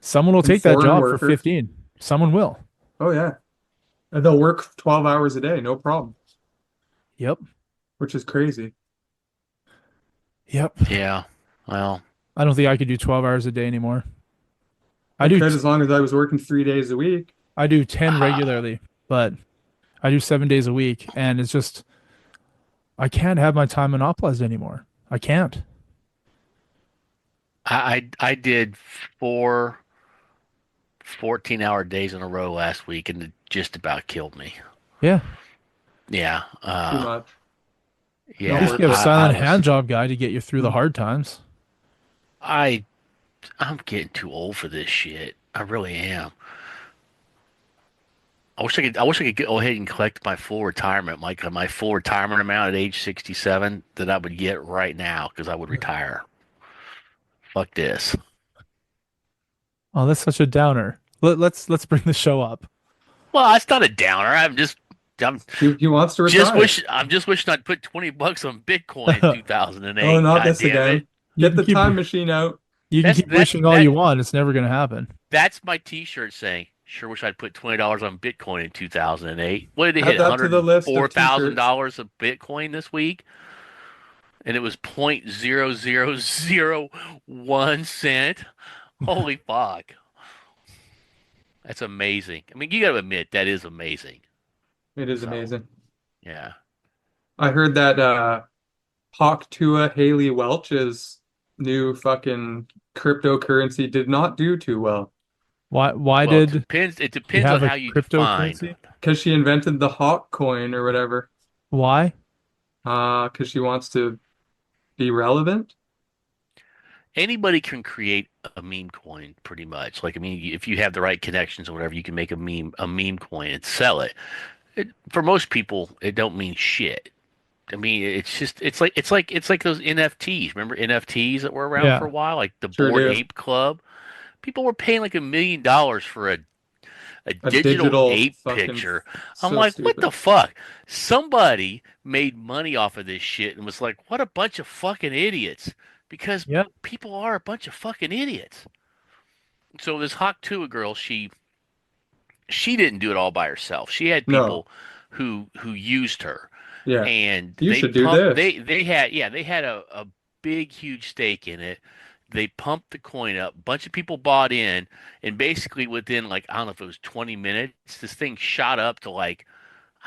Someone will and take that foreign job for workers. 15. Someone will. Oh yeah. And they'll work 12 hours a day, no problem, Yep. which is crazy. Yep. Yeah. Well, I don't think I could do 12 hours a day anymore. I I do could t as long as I was working 3 days a week. I do 10 ah, regularly, but I do 7 days a week and it's just I can't have my time monopolized anymore. I can't. I did four 14-hour days in a row last week and it just about killed me. Yeah. Yeah. Too much. At Not Yeah. least you worth have a it. I silent was hand job guy to get you through the Mm. hard times. I I'm getting too old for this shit. I really am. I wish I could go ahead and collect my full retirement, like my full retirement amount at age 67 that I would get right now because I would retire. Fuck this. Oh, that's such a downer. Let's bring the show up. Well, it's not a downer. I'm He wants to just retire. wish I'm just wishing I'd put 20 bucks on Bitcoin in Oh, 2008. not God this damn it. again. You Get can the keep time machine out. you can That's keep that's wishing all that you want. It's never gonna happen. that's my t-shirt saying, sure wish I'd put $20 on Bitcoin in 2008. What did it Add hit? that to the list of t-shirts. $104,000 of Bitcoin this week? And it was 0.0001 cent. Holy fuck. That's amazing. I mean, you got to admit that is amazing. It is So, amazing. yeah. I heard that Hawk Tuah Haley Welch's new fucking cryptocurrency did not do too well Why Well, did it you depends on have a how you define. cryptocurrency? because she invented the Hawk coin or whatever. Why? Because she wants to be relevant. Anybody can create a meme coin pretty much. Like I mean, if you have the right connections or whatever, you can make a meme coin and sell it. For most people, it don't mean shit. I mean, it's like those NFTs. Remember NFTs that were around for Yeah. a while, like the Sure Board do. Ape Club. People were paying like $1 million for a A digital digital ape fucking picture. I'm so like, what stupid. the fuck? Somebody made money off of this shit and was like, what a bunch of fucking idiots. Because Yeah. people are a bunch of fucking idiots. So this Hawk Tuah girl, she didn't do it all by herself. She had No. people who used her, Yeah. and You they should do pumped this. they had a big huge stake in it. They pumped the coin up. A bunch of people bought in, and basically within like I don't know if it was 20 minutes, this thing shot up to like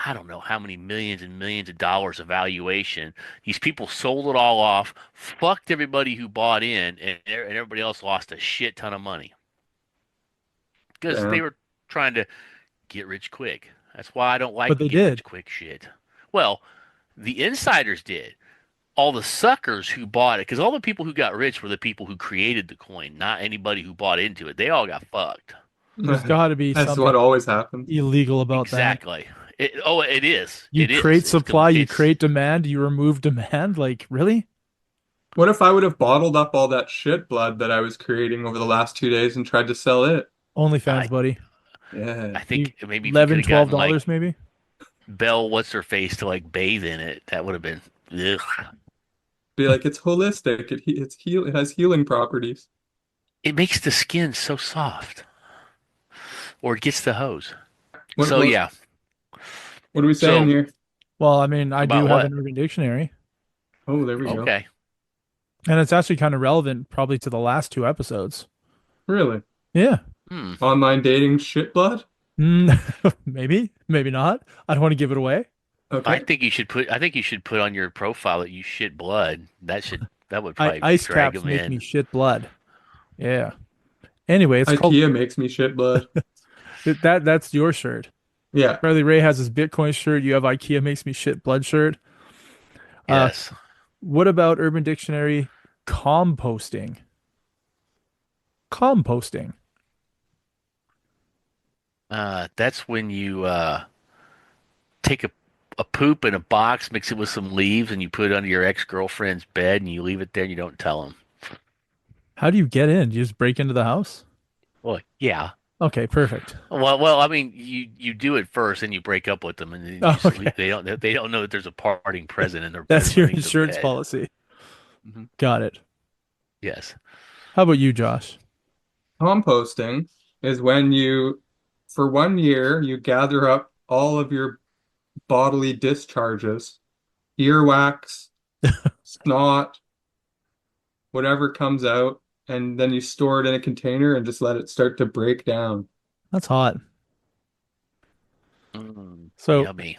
I don't know how many millions and millions of dollars of valuation. These people sold it all off, fucked everybody who bought in, and everybody else lost a shit ton of money because they Damn. were trying to get rich quick. That's why I don't But like they get did. rich quick shit. Well, the insiders did. All the suckers who bought it, because all the people who got rich were the people who created the coin, not anybody who bought into it. They all got fucked. There's got to be That's what something always happens. illegal about that. Exactly. Oh, it is. You It is. create It's supply, you it's create demand, you remove demand. Like, really? What if I would have bottled up all that shit blood that I was creating over the last 2 days and tried to sell it? OnlyFans, I buddy. Yeah. I You think maybe if you could 11, have twelve gotten like dollars maybe. Belle, what's her face, to like bathe in it, that would have been. Ugh. Be like, it's holistic. It has healing properties. It makes the skin so soft, or it gets the hose. What So what yeah. what are we saying So here? Well, I mean, I do about have what? an Urban Dictionary, Oh, there we go. Okay. and it's actually kind of relevant probably to the last two episodes. Really? Yeah. Hmm. Online dating shit blood? Mm, maybe, maybe not. I don't want to give it away. Okay. I think you should put on your profile that you shit blood. That would probably Ice drag caps them make me in. shit blood. Yeah. Anyway, it's called IKEA makes me shit blood. that's your shirt. Yeah. Charlie Ray has his Bitcoin shirt. You have IKEA makes me shit blood shirt. Uh, Yes. what about Urban Dictionary composting? Composting. That's when you take a poop in a box, mix it with some leaves, and you put it under your ex-girlfriend's bed, and you leave it there, and you don't tell them. How do you get in? Do you just break into the house? Well, yeah. Okay, perfect. Well, I mean, you do it first, and you break up with them, and then you Oh, just okay. leave. They don't know that there's a parting present in their That's your underneath their insurance bed. policy. Hmm. Got it. Yes. How about you, Josh? Composting is when for 1 year, you gather up all of your bodily discharges, earwax, snot, whatever comes out, and then you store it in a container and just let it start to break down. That's hot. So, Yummy.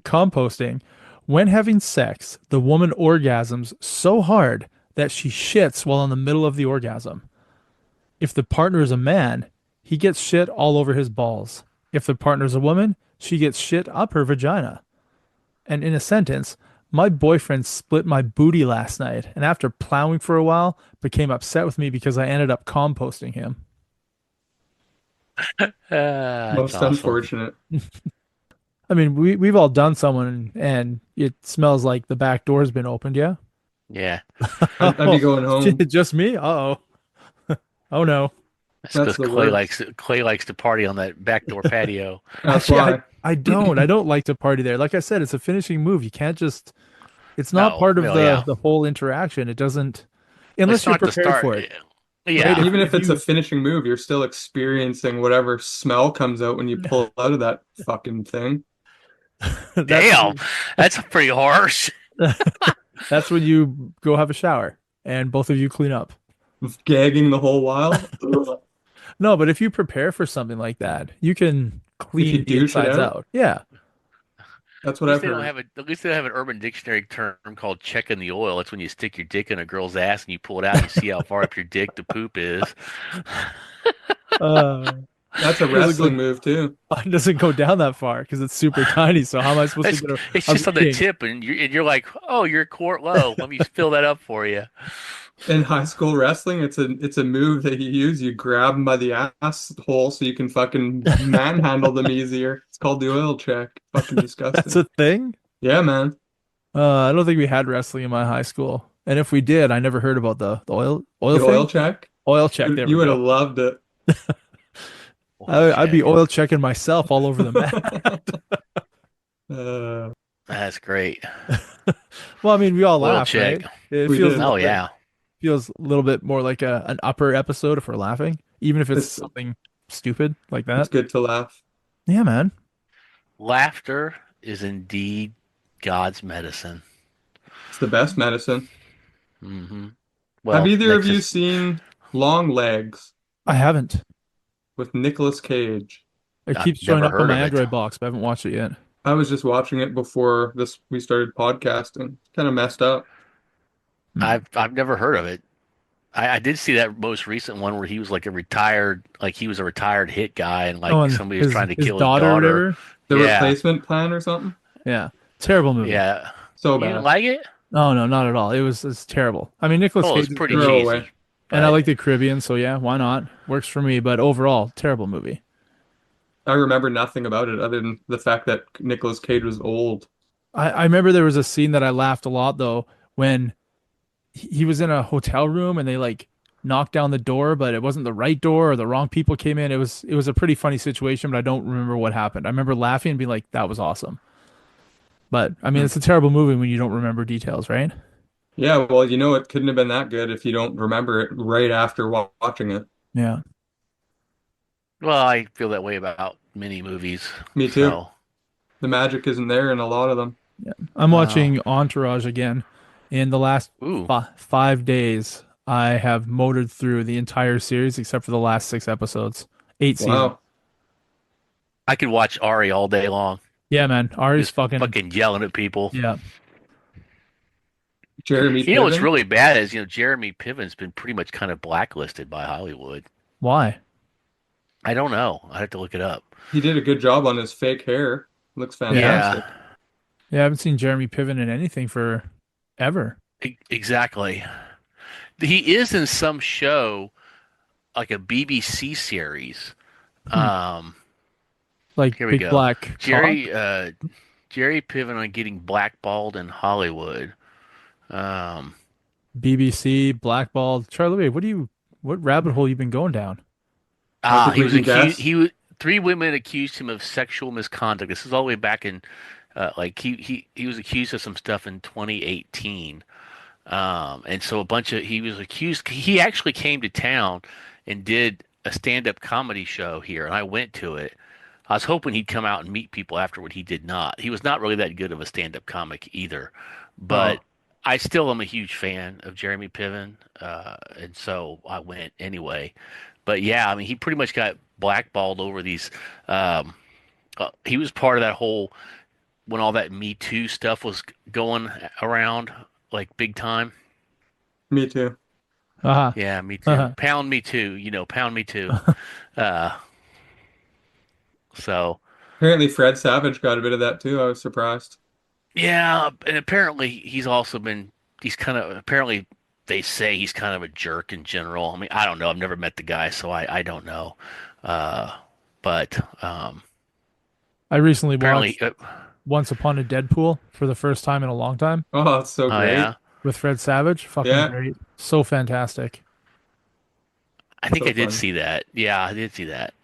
composting. When having sex, the woman orgasms so hard that she shits while in the middle of the orgasm. If the partner is a man, he gets shit all over his balls. If the partner is a woman, she gets shit up her vagina. And in a sentence, my boyfriend split my booty last night, and after plowing for a while, became upset with me because I ended up composting him. That's Most awesome. unfortunate. I mean, we've all done someone, and it smells like the back door's been opened, yeah? Yeah. I'd be Oh, going home. just me? Uh-oh. Oh no. That's That's because the worst. Clay likes to party on that backdoor patio. That's Actually, why. I don't like to party there. Like I said, it's a finishing move. You can't just it's not No, part of well, yeah. the whole interaction. It doesn't It's unless you're not the prepared start. for it, right? Yeah. Even if If it's a you finishing move, you're still experiencing whatever smell comes out when you pull out of that fucking thing. that's Damn. when That's pretty harsh. you, that's when you go have a shower and both of you clean up. Gagging the whole while. Ugh. No, but if you prepare for something like that, you can If you clean the douche it insides out, out. Yeah. that's At what least I've they don't heard. have a. At least they don't have an Urban Dictionary term called checking the oil. That's when you stick your dick in a girl's ass and you pull it out and you see how far up your dick the poop is. Uh, That's a it doesn't go wrestling move too. it doesn't go down that far because it's super tiny. So how am I supposed to It's get it's a just on the reading? tip, and you're like, oh, you're a quart low. Let me fill that up for you. In high school wrestling, it's a move that you use. You grab them by the ass hole so you can fucking manhandle them easier. It's called the oil check. Fucking That's disgusting. a thing. Yeah, man. I don't think we had wrestling in my high school, and if we did, I never heard about the oil The oil thing. check. Oil check. There You we would have go. loved it. Oil I'd be check. oil checking myself all over the mat. Uh, That's great. Well, I mean, we all Oil laugh, right? check. It we feels a did. Oh little bit yeah. feels a little bit more like an upper episode if we're laughing, even if it's It's something stupid like it's that. good to laugh. Yeah, man. Laughter is indeed God's medicine. It's the best medicine. Hmm. Have Well, either of next you is seen Long Legs I haven't. with Nicolas Cage? It I've keeps showing never up on heard my of it. Android box, but I haven't watched it yet. I was just watching it before this we started podcasting. Kind of messed up. Hmm. I've never heard of it. I did see that most recent one where he was like a retired, like he was a retired hit guy, and Oh, like and somebody was his trying to his kill his daughter or daughter. whatever. The Yeah, Replacement Plan or something? Yeah, terrible movie. yeah. So You didn't bad. like it? Oh no, not at all. It's terrible. I mean, Nicolas Oh, it's Cage is pretty great, Throw away. cheesy, and I but like the Caribbean, so yeah, why not? Works for me. But overall, terrible movie. I remember nothing about it other than the fact that Nicolas Cage was old. I remember there was a scene that I laughed a lot though when he was in a hotel room and they like knocked down the door, but it wasn't the right door or the wrong people came in. It was a pretty funny situation, but I don't remember what happened. I remember laughing and being like, "That was awesome." But I mean, Hmm. it's a terrible movie when you don't remember details, right? Yeah, well, it couldn't have been that good if you don't remember it right after watching it. Yeah. well, I feel that way about many movies. Me too. So, The magic isn't there in a lot of them. Yeah. I'm uh, watching Entourage again. In the last ooh, 5 days, I have motored through the entire series except for the last 6 episodes. 8 seasons. Wow. I could watch Ari all day long, Yeah, man. Ari's just fucking. fucking yelling at people. Yeah. Jeremy You know what's Piven, really bad is, Jeremy Piven's been pretty much kind of blacklisted by Hollywood. Why? I don't know. I have to look it up. he did a good job on his fake hair. Looks Yeah. Yeah, fantastic. Yeah, I haven't seen Jeremy Piven in anything for ever. exactly. He is in some show, like a BBC series. Hmm. Um, Like Here we Big go. Black Jerry Cock, uh Jerry Piven on getting blackballed in Hollywood. Um BBC, Blackballed. Charlie, what rabbit hole you been going down? I think he we was can accused guess. he was three women accused him of sexual misconduct. This is all the way back in like he was accused of some stuff in 2018. And so a bunch of he was accused he actually came to town and did a stand-up comedy show here and I went to it. I was hoping he'd come out and meet people afterward. He did not. He was not really that good of a stand-up comic either, but Oh, I still am a huge fan of Jeremy Piven, and so I went anyway. But yeah, I mean, he pretty much got blackballed over these. Um, he was part of that whole when all that Me Too stuff was going around, like big time. me too. Haha. Yeah, me too. Haha. Pound me too. Pound me too. Uh, so. Apparently Fred Savage got a bit of that too. I was surprised. Yeah, and apparently he's kind of apparently they say he's kind of a jerk in general. I mean, I don't know. I've never met the guy, so I don't know. Uh, but I recently apparently, watched Once Upon a Deadpool for the first time in a long time Oh, it's so oh great. yeah, with Fred Savage. Fucking Yeah, great. So fantastic. I think so I did funny. see that. Yeah, I did see that.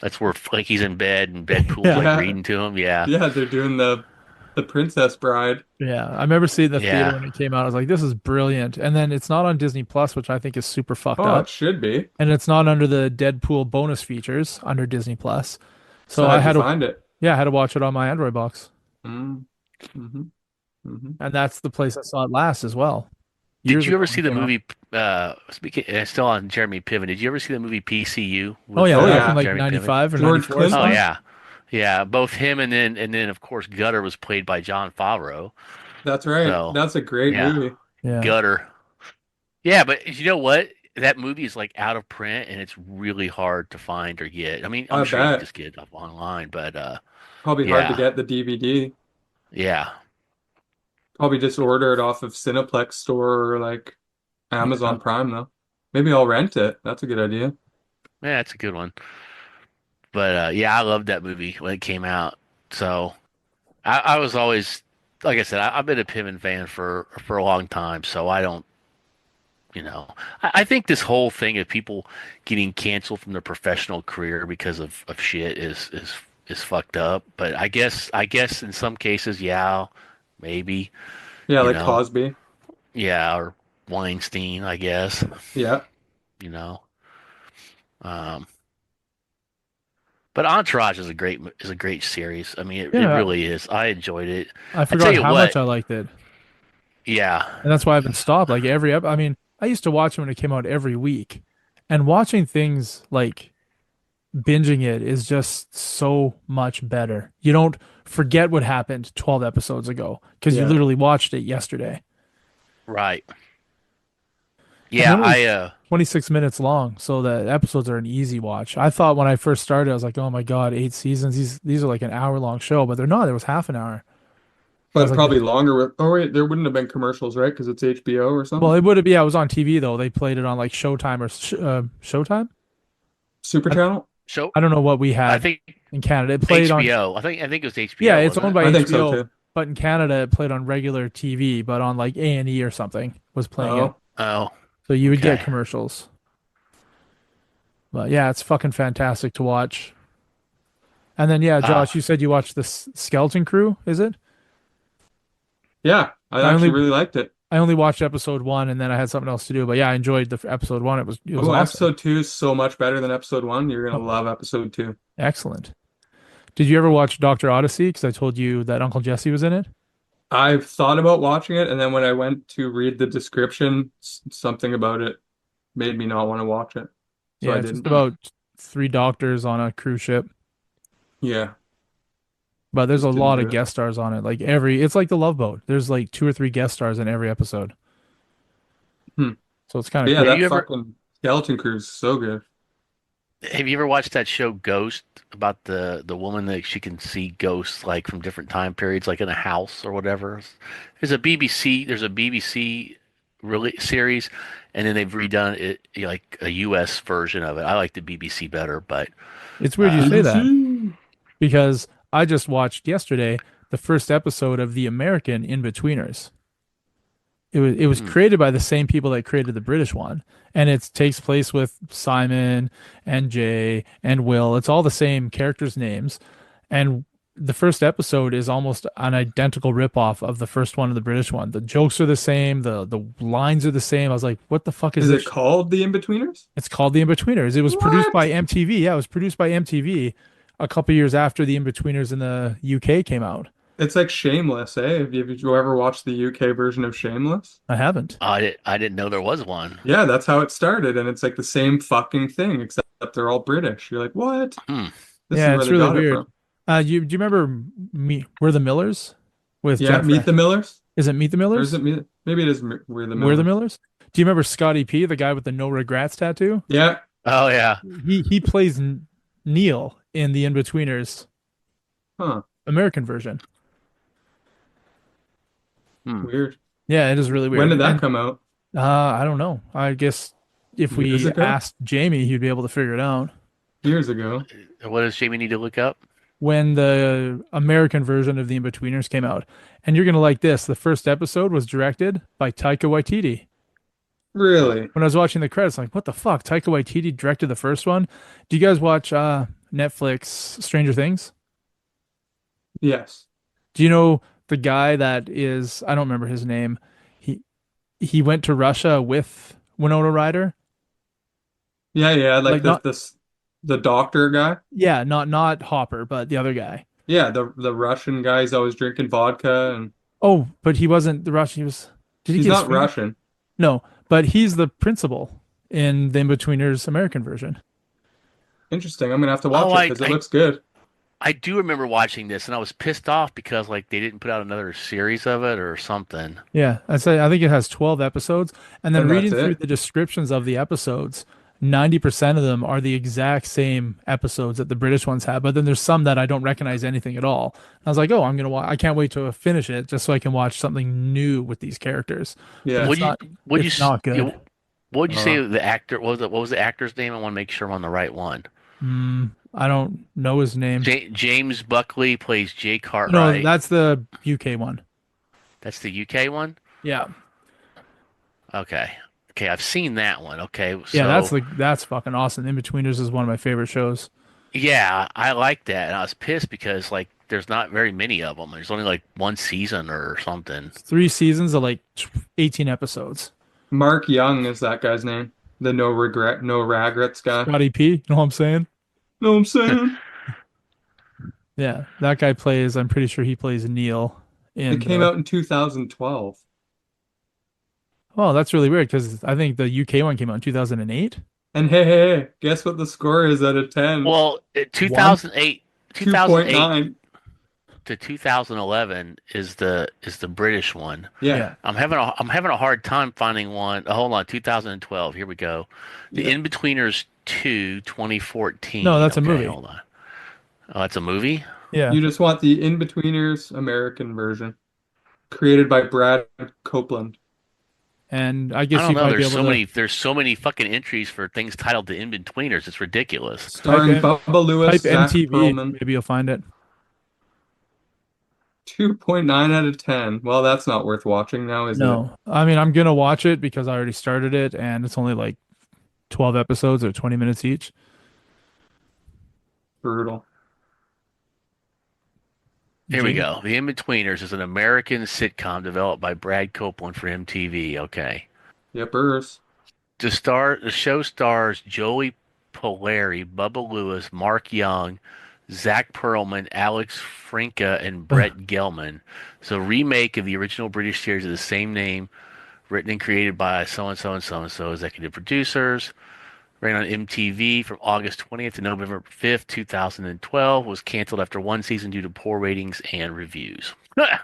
That's where like he's in bed and Deadpool's like Yeah. Yeah, reading to him. Yeah, yeah, they're doing the Princess Bride. Yeah. I remember seeing the theater yeah. when it came out. I was like, this is brilliant. And then it's not on Disney Plus, which I think is super fucked Oh, up. it should be. And it's not under the Deadpool bonus features under Disney Plus. So So I how'd you had to, find it? yeah, I had to watch it on my Android box. Mm, hmm hmm And that's the place I saw it last as well, Did years you ago ever when see it the came out. movie? Speaking still on Jeremy Piven. Did you ever see the movie PCU Oh yeah, Oh back in yeah, like Jeremy Piven? 95 or George 94 or Oh something. Clinton. yeah, yeah. Both him and then of course Gutter was played by John Favreau. That's right. So That's a great yeah, movie. Yeah. Gutter. Yeah, but you know what? That movie is like out of print and it's really hard to find or get. I mean, I'm I sure you can bet. just get it up online, but Probably hard to yeah, get the DVD. yeah, Probably just order it off of Cineplex Store or like Yeah. Amazon Prime though. Maybe I'll rent it. That's a good idea. yeah. It's a good one. But yeah, I loved that movie when it came out. So I was always, like I said, I've been a Piven fan for a long time. So I don't. I think this whole thing of people getting canceled from their professional career because of shit is fucked up. But I guess in some cases, yeah, maybe, Yeah, you like know, Cosby. yeah, or Weinstein, I guess, Yeah. you know. Um, But Entourage is a great series. I mean, it Yeah, really is. I enjoyed it. I I tell forgot you how much what, I liked it, yeah, and that's why I haven't stopped. Like I mean, I used to watch it when it came out every week, and watching things like binging it is just so much better. You don't forget what happened 12 episodes ago because you Yeah. literally watched it yesterday. right. And they're Yeah, only 26 minutes long, so the episodes are an easy watch. I thought when I first started, I was like, "Oh my God, 8 seasons. These are like an hour-long show," but they're not. It was half an hour. I was But like, probably longer with, oh wait, there wouldn't have been commercials, right? Because it's HBO or "Well, something. it would have. Yeah, it was on TV though. They played it on like Showtime or Showtime. Super I, Channel? so I don't know what we I had think in Canada. It played on. HBO. I think it was Yeah, HBO, it's wasn't owned it? by I think so HBO, too. but in Canada it played on regular TV, but on like A&E or something was playing it. Oh, Oh, So you would get okay. commercials. But yeah, it's fucking fantastic to watch. And then yeah, Uh, Josh, you said you watched the Skeleton Crew, is it? yeah. I I actually only really liked it. I only watched episode one and then I had something else to do. But yeah, I enjoyed the episode one. It was Oh, awesome. episode two is so much better than episode one. You're gonna Oh, love episode two. excellent. Did you ever watch Dr. Odyssey? Because I told you that Uncle Jesse was in it. I've thought about watching it, and then when I went to read the description, something about it made me not want to watch it. So Yeah, I it's just didn't. hmm. about three doctors on a cruise ship. Yeah, But there's a just didn't lot of do it. guest stars on it. It's like the Love Boat. There's like two or three guest stars in every episode. Hmm. So it's kind But of yeah, Have cool. you that ever fucking skeleton crew is so good. have you ever watched that show Ghost about the woman that she can see ghosts like from different time periods, like in a house or whatever? There's a BBC really series, and then they've redone it like a US version of it. I like the BBC better, but It's weird you uh, say that BBC. because I just watched yesterday the first episode of the American In-Betweeners. It was hmm, created by the same people that created the British one, and it takes place with Simon and Jay and Will. It's all the same characters' names, and the first episode is almost an identical ripoff of the first one of the British one. The jokes are the same, the lines are the same. I was like, what the fuck is Is this? it called The In-Betweeners? It's called The In-Betweeners. It was produced by What? MTV. Yeah, it was produced by MTV a couple years after The In-Betweeners in the UK came out. It's like Shameless, eh? Have you ever watched the UK version of Shameless? I haven't. I didn't know there was one. Yeah, that's how it started, and it's like the same fucking thing, except they're all British. You're like, what? Hmm. This is Yeah, where it's they really got it weird. from. Do you remember We're the Millers with Yeah, Meet Jennifer? the Millers? Is it Meet the Or is Millers? it Meet? Maybe it is We're the We're the Millers. Millers? Do you remember Scotty P, the guy with the no regrets tattoo? Yeah. Oh yeah. He plays Neil in the In-Betweeners Huh. American version. Hmm. Weird. Yeah, it is really When weird. did that And come out? I don't know. I guess if Years we ago? asked Jamie, he'd be able to figure it out. Years ago. What does Jamie need to look up? When the American version of The In-Betweeners came out. And you're gonna like this. The first episode was directed by Taika Waititi. Huh. Really? When I was watching the credits, I'm like, what the fuck? Taika Waititi directed the first one. Do you guys watch Netflix Stranger Things? Yes. Do you know the guy that is, I don't remember his name. He he went to Russia with Winona Ryder. Yeah, yeah, like Like not the doctor guy. yeah, not Hopper, but the other guy. Yeah, the Russian guy is always drinking vodka and Oh, but he wasn't the Russian. He was, did he he's get his not finger? Russian. No, but he's the principal in the In-Betweeners American version. Interesting. I'm gonna have to Oh, watch it because it looks good. I do remember watching this, and I was pissed off because like they didn't put out another series of it or something. Yeah, I think it has 12 episodes, and then And that's reading through it. the descriptions of the episodes, 90% of them are the exact same episodes that the British ones have, but then there's some that I don't recognize anything at all. I was like, "Oh, I'm gonna watch. I can't wait to finish it just so I can watch something new with these characters." But Yeah. Would you would you it's s- not good. what would you Uh, say the actor what was the actor's name? I want to make sure I'm on the right one. I don't know his name. James Buckley plays Jake No, Cartwright. that's the UK one. That's the UK one. Yeah. Okay. Okay, I've seen that one. Okay, Yeah, so that's fucking awesome. In-Betweeners is one of my favorite shows. yeah, I like that, and I was pissed because like there's not very many of them. There's only like one season or something. 3 seasons of like 18 episodes. Mark Young is that guy's name. The no regrets guy. Scotty P, you know what I'm saying? Know what I'm saying? Yeah, that guy plays. I'm pretty sure he plays Neil It in came the. out in 2012. Oh, that's really weird because I think the UK one came out in 2008. And hey, guess what the score is out of 10? Well, One. 2008 2.9. to 2011 is the British one. Yeah, Yeah. I'm having a hard time finding one. Hold on, 2012. Here we go. The yeah. Inbetweeners 2, No, 2014. that's a Okay, movie. hold on. Oh, that's a movie? Yeah. You just want the In-Betweeners American version, created by Brad Copeland, And I I guess don't you know. might be able to There's so many fucking entries for things titled the Inbetweeners. It's ridiculous. type starring in Bubba Lewis, type Zach MTV. Perlman. Maybe you'll find it. 2.9 out of 10. Well, that's not worth watching now, is it? No. I mean, I'm gonna watch it because I already started it and it's only like 12 episodes or 20 minutes each. Brutal. Here we Jamie. go. The Inbetweeners is an American sitcom developed by Brad Copeland for MTV. Okay. Yepers. The show stars Joey Polari, Bubba Lewis, Mark Young, Zach Perlman, Alex Frinka, and Brett Gelman. It's a remake of the original British series of the same name, written and created by so and so and so and so executive producers. Ran on MTV from August 20th to November 5th, 2012. Was canceled after one season due to poor ratings and reviews. But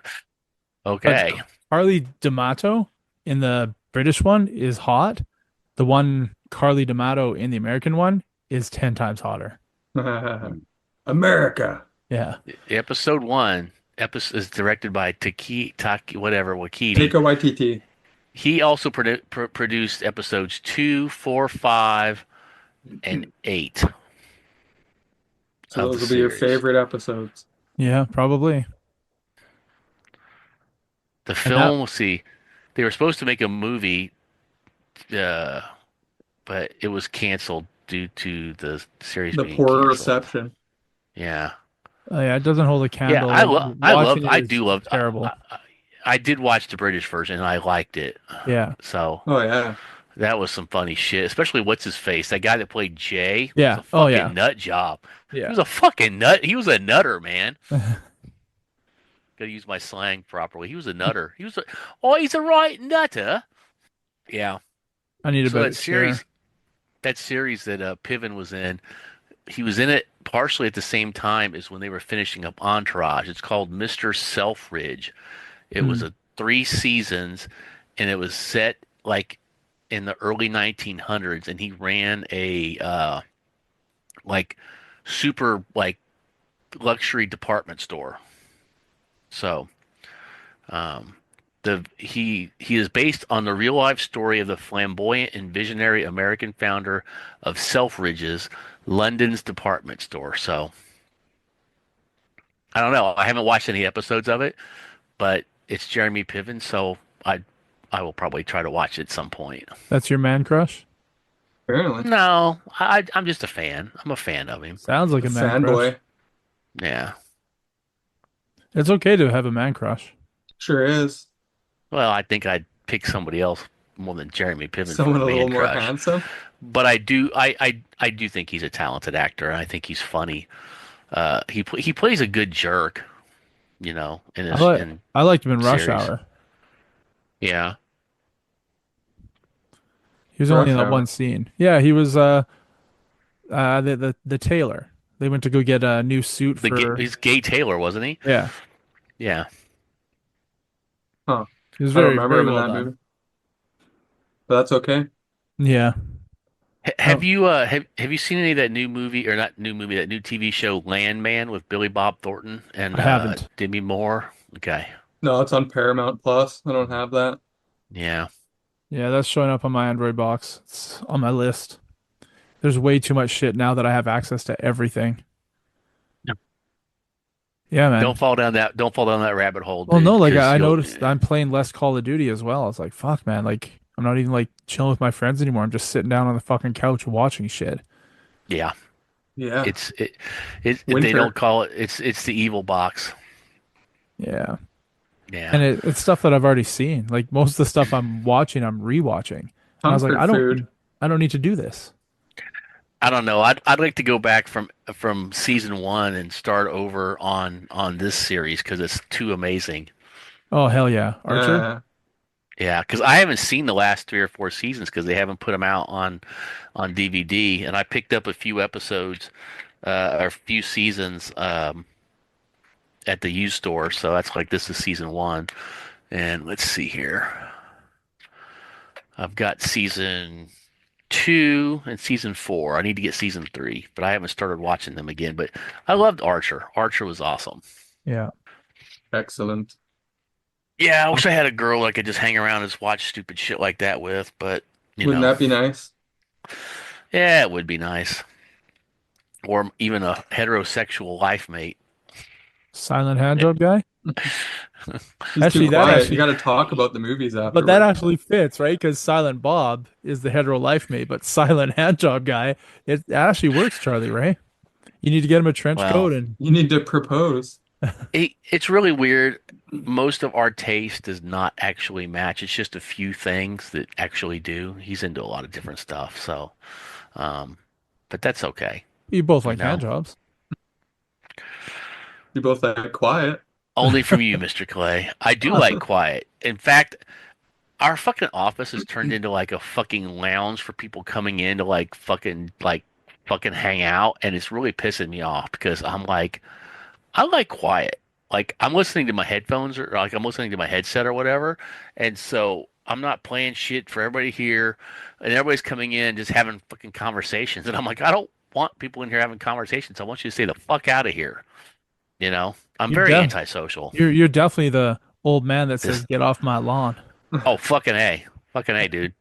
Okay. Carly D'Amato in the British one is hot. The one Carly D'Amato in the American one is 10 times hotter. America. Yeah. Episode 1 episode is directed by Taki whatever Wakiti. Taika Waititi. He also produced episodes 2, 4, 5, and 8 So of the those will be your series. favorite episodes. Yeah, probably. The And that film, let's see, they were supposed to make a movie, uh, but it was canceled due to the series The being poor canceled. reception. Yeah. yeah, it doesn't hold a Yeah, candle. Watching it I is do love, terrible. I did watch the British version and I liked it. Yeah. So Oh yeah. that was some funny shit, especially what's his face? That guy that played Jay was Yeah. a Oh yeah. fucking nut job. He Yeah. was a fucking nut. He was a nutter, man. Gotta use my slang properly. He was a nutter. Oh, he's a right nutter. Yeah. I need a So better chair. that series that Piven was in, he was in it partially at the same time as when they were finishing up Entourage. It's called Mr. Selfridge. It was Hmm. a 3 seasons, and it was set like in the early 1900s, and he ran a like super like luxury department store. So um, he is based on the real life story of the flamboyant and visionary American founder of Selfridges, London's department store. So I don't know. I haven't watched any episodes of it, but it's Jeremy Piven, so I will probably try to watch it at some point. That's your man crush? Apparently. No, I'm just a fan. I'm a fan of him. Sounds like A a man crush. fanboy. Yeah. It's okay to have a man crush. Sure is. Well, I think I'd pick somebody else more than Jeremy Piven for a Someone a little man more crush. handsome. But I do think he's a talented actor, and I think he's funny. He plays a good jerk, in I his like in I liked him in Rush series. Hour. Yeah. He was only in Rush that one Hour. scene. Yeah, he was the tailor. They went to go get a new suit for He's Gay Taylor, wasn't he? yeah. Yeah. Huh. He was I don't very, remember very him in well that done. movie. But that's okay. Yeah. Have Oh, you have you seen any of that new movie or not new movie, that new TV show Landman with Billy Bob Thornton and I haven't. Demi Moore? Okay. No, it's on Paramount Plus. I don't have that. Yeah. Yeah, that's showing up on my Android box. It's on my list. There's way too much shit now that I have access to everything. Yep. Yeah, man. Don't fall down that rabbit hole, Well, dude, no, like because I you'll noticed I'm playing less Call of Duty as well. It's like, fuck, man. Like I'm not even like chilling with my friends anymore. I'm just sitting down on the fucking couch watching shit. yeah. Yeah. It's they don't Winter. call it, it's the evil box. Yeah. Yeah. And it's stuff that I've already seen. Like most of the stuff I'm watching, I'm rewatching. And I was like, Comfort food. I don't need to do this. I don't know. I'd like to go back from season one and start over on this series because it's too amazing. Oh, hell yeah. Archer? Yeah. Yeah, because I haven't seen the last three or four seasons because they haven't put them out on DVD, and I picked up a few episodes or a few seasons at the used store. So that's like this is season one, and let's see here. I've got season two and season four. I need to get season three, but I haven't started watching them again. But I loved Archer. Archer was awesome. Yeah. Excellent. Yeah, I wish I had a girl I could just hang around and just watch stupid shit like that with, but you Wouldn't know, that be nice? yeah, it would be nice. Or even a heterosexual life mate. Silent hand job guy? He's too Actually, that quiet. You actually, got to talk about the movies but that afterward. actually fits, right? Because Silent Bob is the hetero life mate, but Silent hand job guy, it actually works, Charlie, right? You need to get him a trench Well, coat and You need to propose. it's really weird. Most of our taste does not actually match. It's just a few things that actually do. He's into a lot of different stuff, so um, but that's okay, you both you like hand know. jobs. You both like quiet. Only from you, Mr. Clay. I do like quiet. In fact, our fucking office has turned into like a fucking lounge for people coming in to like fucking hang out, and it's really pissing me off because I'm like I like quiet. Like I'm listening to my headphones or like I'm listening to my headset or whatever, and so I'm not playing shit for everybody here, and everybody's coming in just having fucking conversations, and I'm like I don't want people in here having conversations. I want you to stay the fuck out of here. You know, I'm You're very def antisocial. you're definitely the old man that says, This "Get off my lawn." oh fucking a, dude.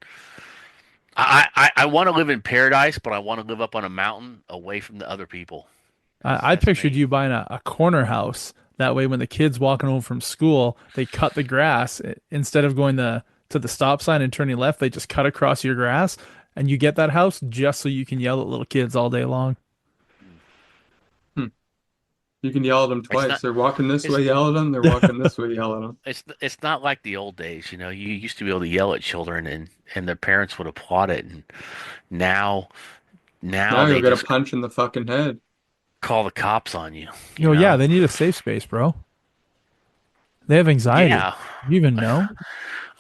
I want to live in paradise, but I want to live up on a mountain away from the other people. I That's pictured me. you buying a corner house. That way, when the kids walking home from school, they cut the grass instead of going to the stop sign and turning left. They just cut across your grass, and you get that house just so you can yell at little kids all day long. Hmm. You can yell at them It's twice. not. They're walking this It's way, yell at them. They're walking this way, yell at them. it's not like the old days. You know, you used to be able to yell at children, and their parents would applaud it. And now now Now you'll they get a just punch in the fucking head. call the cops on you. You You know, yeah, know. they need a safe space, bro. They have anxiety. Yeah. You even know?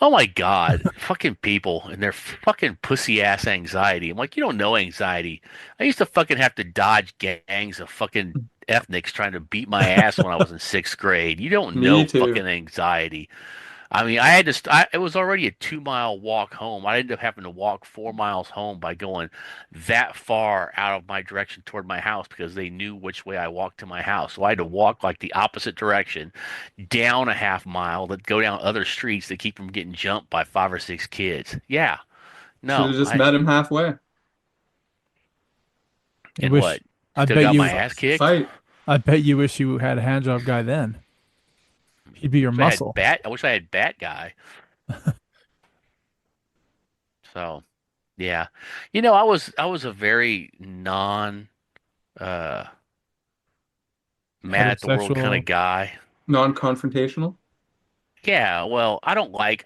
Oh my God, fucking people and their fucking pussy ass anxiety. I'm like, you don't know anxiety. I used to fucking have to dodge gangs of fucking ethnics trying to beat my ass when I was in sixth grade. You don't Me know too. fucking anxiety. I mean, I had to. It was already a 2 mile walk home. I ended up having to walk 4 miles home by going that far out of my direction toward my house because they knew which way I walked to my house. So I had to walk like the opposite direction, down a half mile, that go down other streets to keep from getting jumped by five or six kids. Yeah, Should have no, just I met him halfway. I and wish. what? I Still bet got my you. ass kicked. Fight. I bet you wish you had a hand job guy then. He'd be your So I had muscle. bat. I wish I had bat guy. So yeah, I was a very non. Uh, mad at the world kind Heterosexual. of guy. Non-confrontational. Yeah, well, I don't like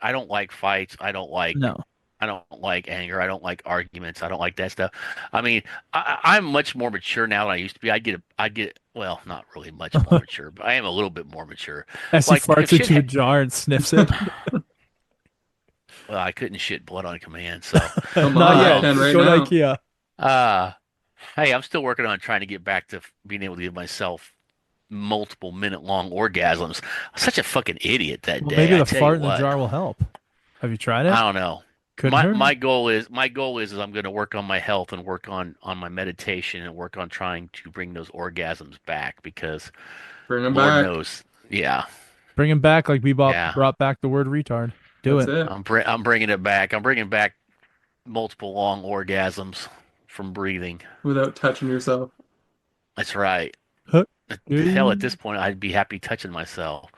fights. No. I don't like anger. I don't like arguments. I don't like that stuff. I mean, I'm much more mature now than I used to be. I get well, not really much more mature, but I am a little bit more mature. As he Like if farts shit into a jar and sniffs it. well, I couldn't shit blood on command, so Come Not on, I yet. um can Just right go to now. IKEA. uh hey, I'm still working on trying to get back to being able to give myself multiple minute long orgasms. I'm such a fucking idiot that Well, day, maybe I the tell you fart in the what. jar will help. Have you tried it? I don't know. Couldn't My hurt. my goal is I'm going to work on my health and work on my meditation and work on trying to bring those orgasms back because Bring him Lord back. knows, yeah, Bring him back like Bebop yeah, brought back the word retard. Do That's it. it. I'm bringing it back. I'm bringing back multiple long orgasms from breathing. Without touching yourself. That's right. Huh. Hell, at Yeah. this point, I'd be happy touching myself.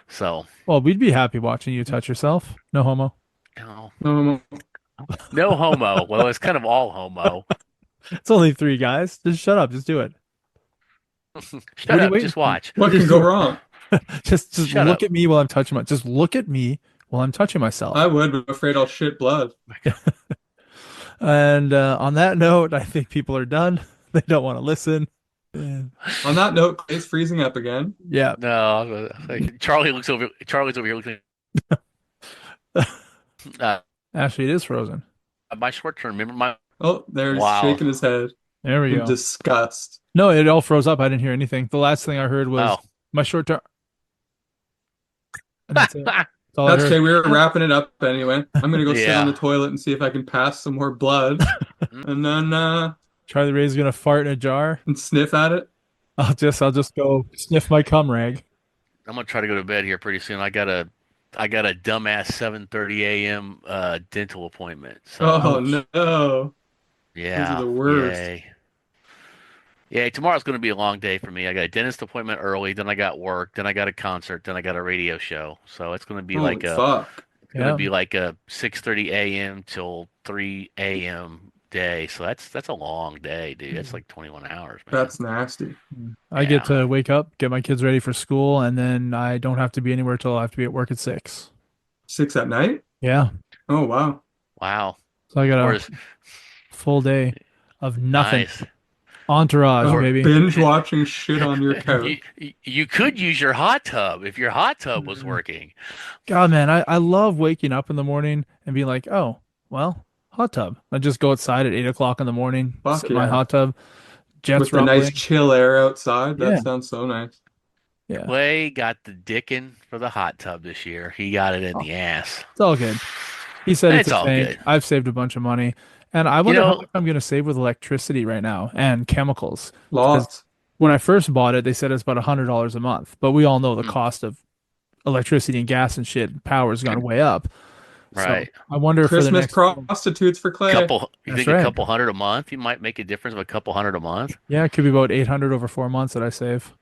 So, Well, we'd be happy watching you touch yourself. No homo. no, No, no homo. Well, it's kind of all homo. It's only three guys. Just shut up. Just do it. Shut What are you up. waiting Just for? watch. what can Just, go wrong? just Shut look up. at me while I'm touching my. Just look at me while I'm touching I myself. would, but I'm afraid I'll shit blood. And on that note, I think people are done. They don't want to listen. Yeah. On that note, it's freezing up again. Yeah. No, Charlie looks over. Charlie's over here looking. Uh, Actually, it is frozen. my short term. Remember my Oh, there's wow. shaking his head There we in go. disgust. No, it all froze up. I didn't hear anything. The last thing I heard was Oh, my short term, and that's it. That's all I That's heard. okay. We were wrapping it up anyway. I'm gonna go sit on the yeah. toilet and see if I can pass some more blood, Mm, and then Charlie Ray's gonna fart in a jar. and sniff at it. I'll just go sniff my cum rag. I'm gonna try to go to bed here pretty soon. I got a dumbass 7:30 a.m. Dental appointment. So Oh Ouch. no, those are yeah, the worst. yay. Yeah, tomorrow's going to be a long day for me. I got a dentist appointment early, then I got work, then I got a concert, then I got a radio show. So it's going to be Holy like a fuck. it's going to Yeah. be like a 6:30 a.m. till 3 a.m. day. So that's a long day, dude. That's like 21 hours, man. That's nasty. I get Yeah. to wake up, get my kids ready for school, and then I don't have to be anywhere till I have to be at work at 6. 6 at night? Yeah. Oh wow. Wow. So I got Or a is full day of nothing. nice. Entourage, Oh, Or baby. binge watching shit on your you couch. you could use your hot tub if your hot tub was Mm, working. God, man, I love waking up in the morning and being like, oh, well, hot tub. I just go outside at 8 o'clock in the morning, fuck sit in my yeah. hot tub, jets With the nice rumbling. chill air outside. That Yeah, sounds so nice. yeah. Clay got the dickin' for the hot tub this year. He got it in Oh, the ass. it's all good. He said it's It's a all tank. good. I've saved a bunch of money. And I You wonder how know, much I'm going to save with electricity right now and chemicals. Because Lots. when I first bought it, they said it's about $100 a month. But we all know the mm, cost of electricity and gas and shit, power's gone way up. So right. I wonder for the Christmas next, prostitutes for Clay. You that's think a right. couple hundred a month? You might make a difference of a couple hundred a month. Yeah, it could be about 800 over 4 months that I save.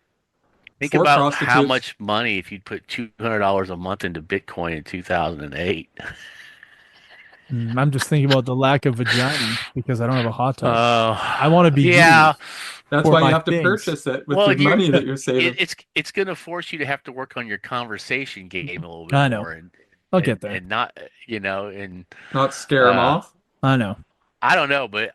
Think For about how prostitutes. much money if you'd put $200 a month into Bitcoin in 2008. I'm just thinking about the lack of vagina because I don't have a hot tub. I want to be Yeah. used That's for why you my have to things. purchase it with Well, the money that you're saving. it's going to force you to have to work on your conversation game a little bit I know. more and I'll get and there. and not, and Not scare them uh off. I know. I don't know, but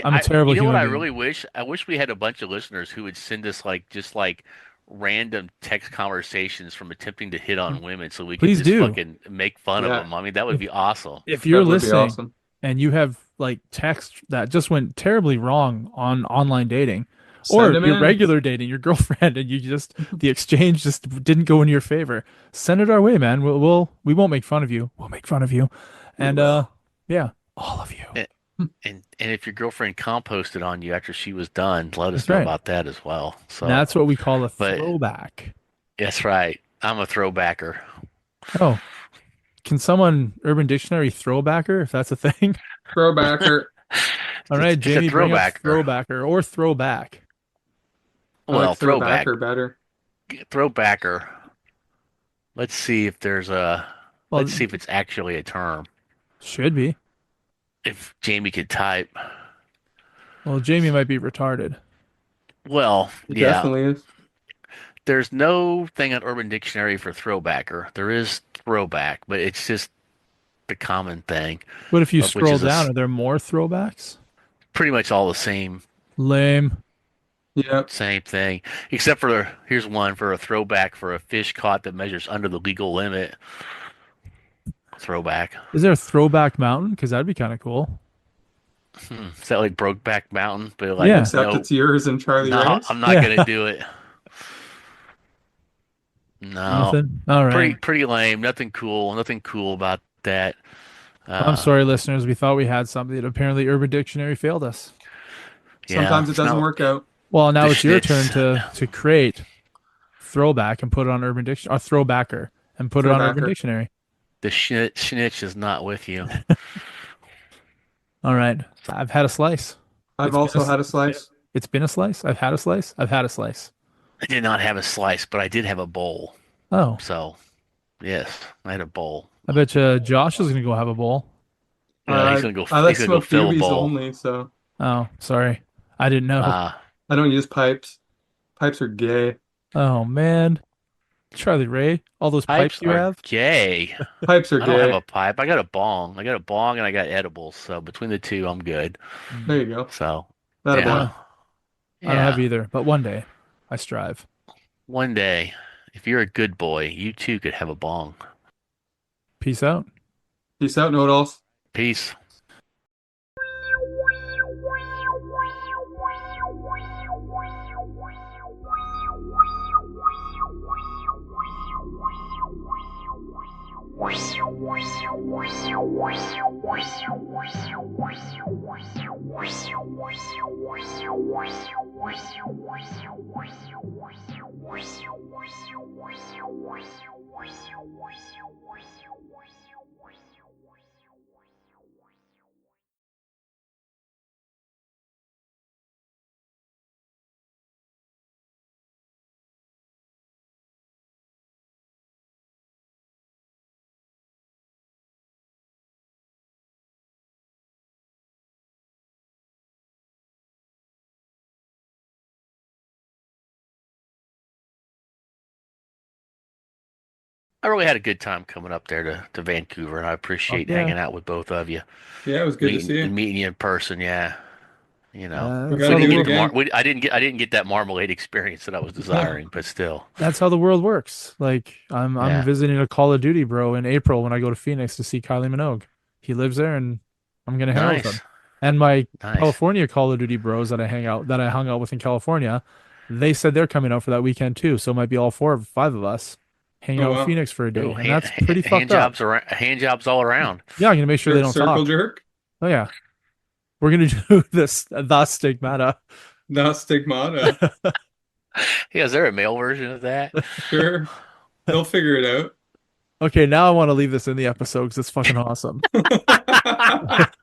I'm a terrible you know what human I being. really wish? I wish we had a bunch of listeners who would send us like just like random text conversations from attempting to hit on women so we could Please just do. fucking make fun of Yeah, them. I mean, that would If be awesome. if you're that would be listening awesome. and you have like text that just went terribly wrong on online dating, Send or them your in. regular dating, your girlfriend, and you just the exchange just didn't go in your favor, send it our way, man. We won't make fun of you. We'll make fun of you, We and will. yeah, all of you. And and if your girlfriend composted on you after she was done, let us That's know right. about that as well. And So, that's what we call a but throwback. that's right. I'm a throwbacker. Oh, can someone Urban Dictionary throwbacker if that's a thing? Throwbacker. All It's, right, it's a Jamie, bring up throwbacker. throwbacker or throwback. I like Well, throwback, throwbacker better. throwbacker. Let's see if there's a. Let's Well, see if it's actually a term. should be. If Jamie could type. Well, Jamie might be retarded. Well, It yeah. definitely is. There's no thing on Urban Dictionary for throwbacker. There is throwback, but it's just the common thing, But if you which scroll is down, are there more throwbacks? pretty much all the same Lame. Yep. same thing, except for here's one for a throwback for a fish caught that measures under the legal limit. Throwback. Is there a throwback mountain? Because that'd be kind of cool. Is that like Brokeback Mountain? But like, Yeah. Except no, it's yours and Charlie no, Ray's. I'm not gonna Yeah. do it. No, Nothing. All right. pretty lame. Nothing cool about that. Well, I'm Uh, sorry, listeners. We thought we had something. Apparently, Urban Dictionary failed us. yeah, Sometimes it it's doesn't not work out. Well, the now it's your turn schnitz. to create throwback and put it on Urban Dictionary, or throwbacker and put it on Urban Throwbacker. Dictionary. The snitch is not with you. All right. I've had a slice. I've It's been a, also had a slice. it's been a slice. I've had a slice. I've had a slice. I did not have a slice, but I did have a bowl. Oh, So, yes, I had a bowl. I bet you Josh is gonna go have a bowl. I I like He's gonna go smoke fill a doobies bowl. only, so Oh, sorry. I didn't know. Uh, I don't use pipes. Pipes are gay. Oh man. Charlie Ray, all those Pipes pipes you are have. gay. Pipes are I don't have gay. a pipe. I got a bong. I got a bong and I got edibles. So between the two, I'm good. Mm. There you go. So That a I boy. yeah, don't, I don't have yeah. either, but one day I strive. One day, if you're a good boy, you too could have a bong. Peace out. Peace out, know-it-alls. Peace. I really had a good time coming up there to Vancouver, and I Fuck appreciate yeah. hanging out with both of you, Yeah, it was good to see you. meeting you in person. Yeah, you know, We That's got to how we the do didn't it get world. again. I didn't get that marmalade experience that I was desiring, but still, That's how the world works. Like I'm yeah, visiting a Call of Duty bro in April when I go to Phoenix to see Kylie Minogue. He lives there and I'm gonna hang out with him. nice, And my nice. California Call of Duty bros that I hung out with in California, they said they're coming out for that weekend too. So it might be all four or five of us hanging Oh, out with wow. Phoenix for a day. Ooh, And that's pretty hand fucked up. jobs around, hand jobs all around. Yeah, I'm gonna make sure they don't Circle talk. jerk? Oh yeah. We're gonna do this the stigmata. Not stigmata. Yeah, is there a male version of that? Sure. They'll figure it Okay, now I want to leave this in the episode because it's fucking awesome. out.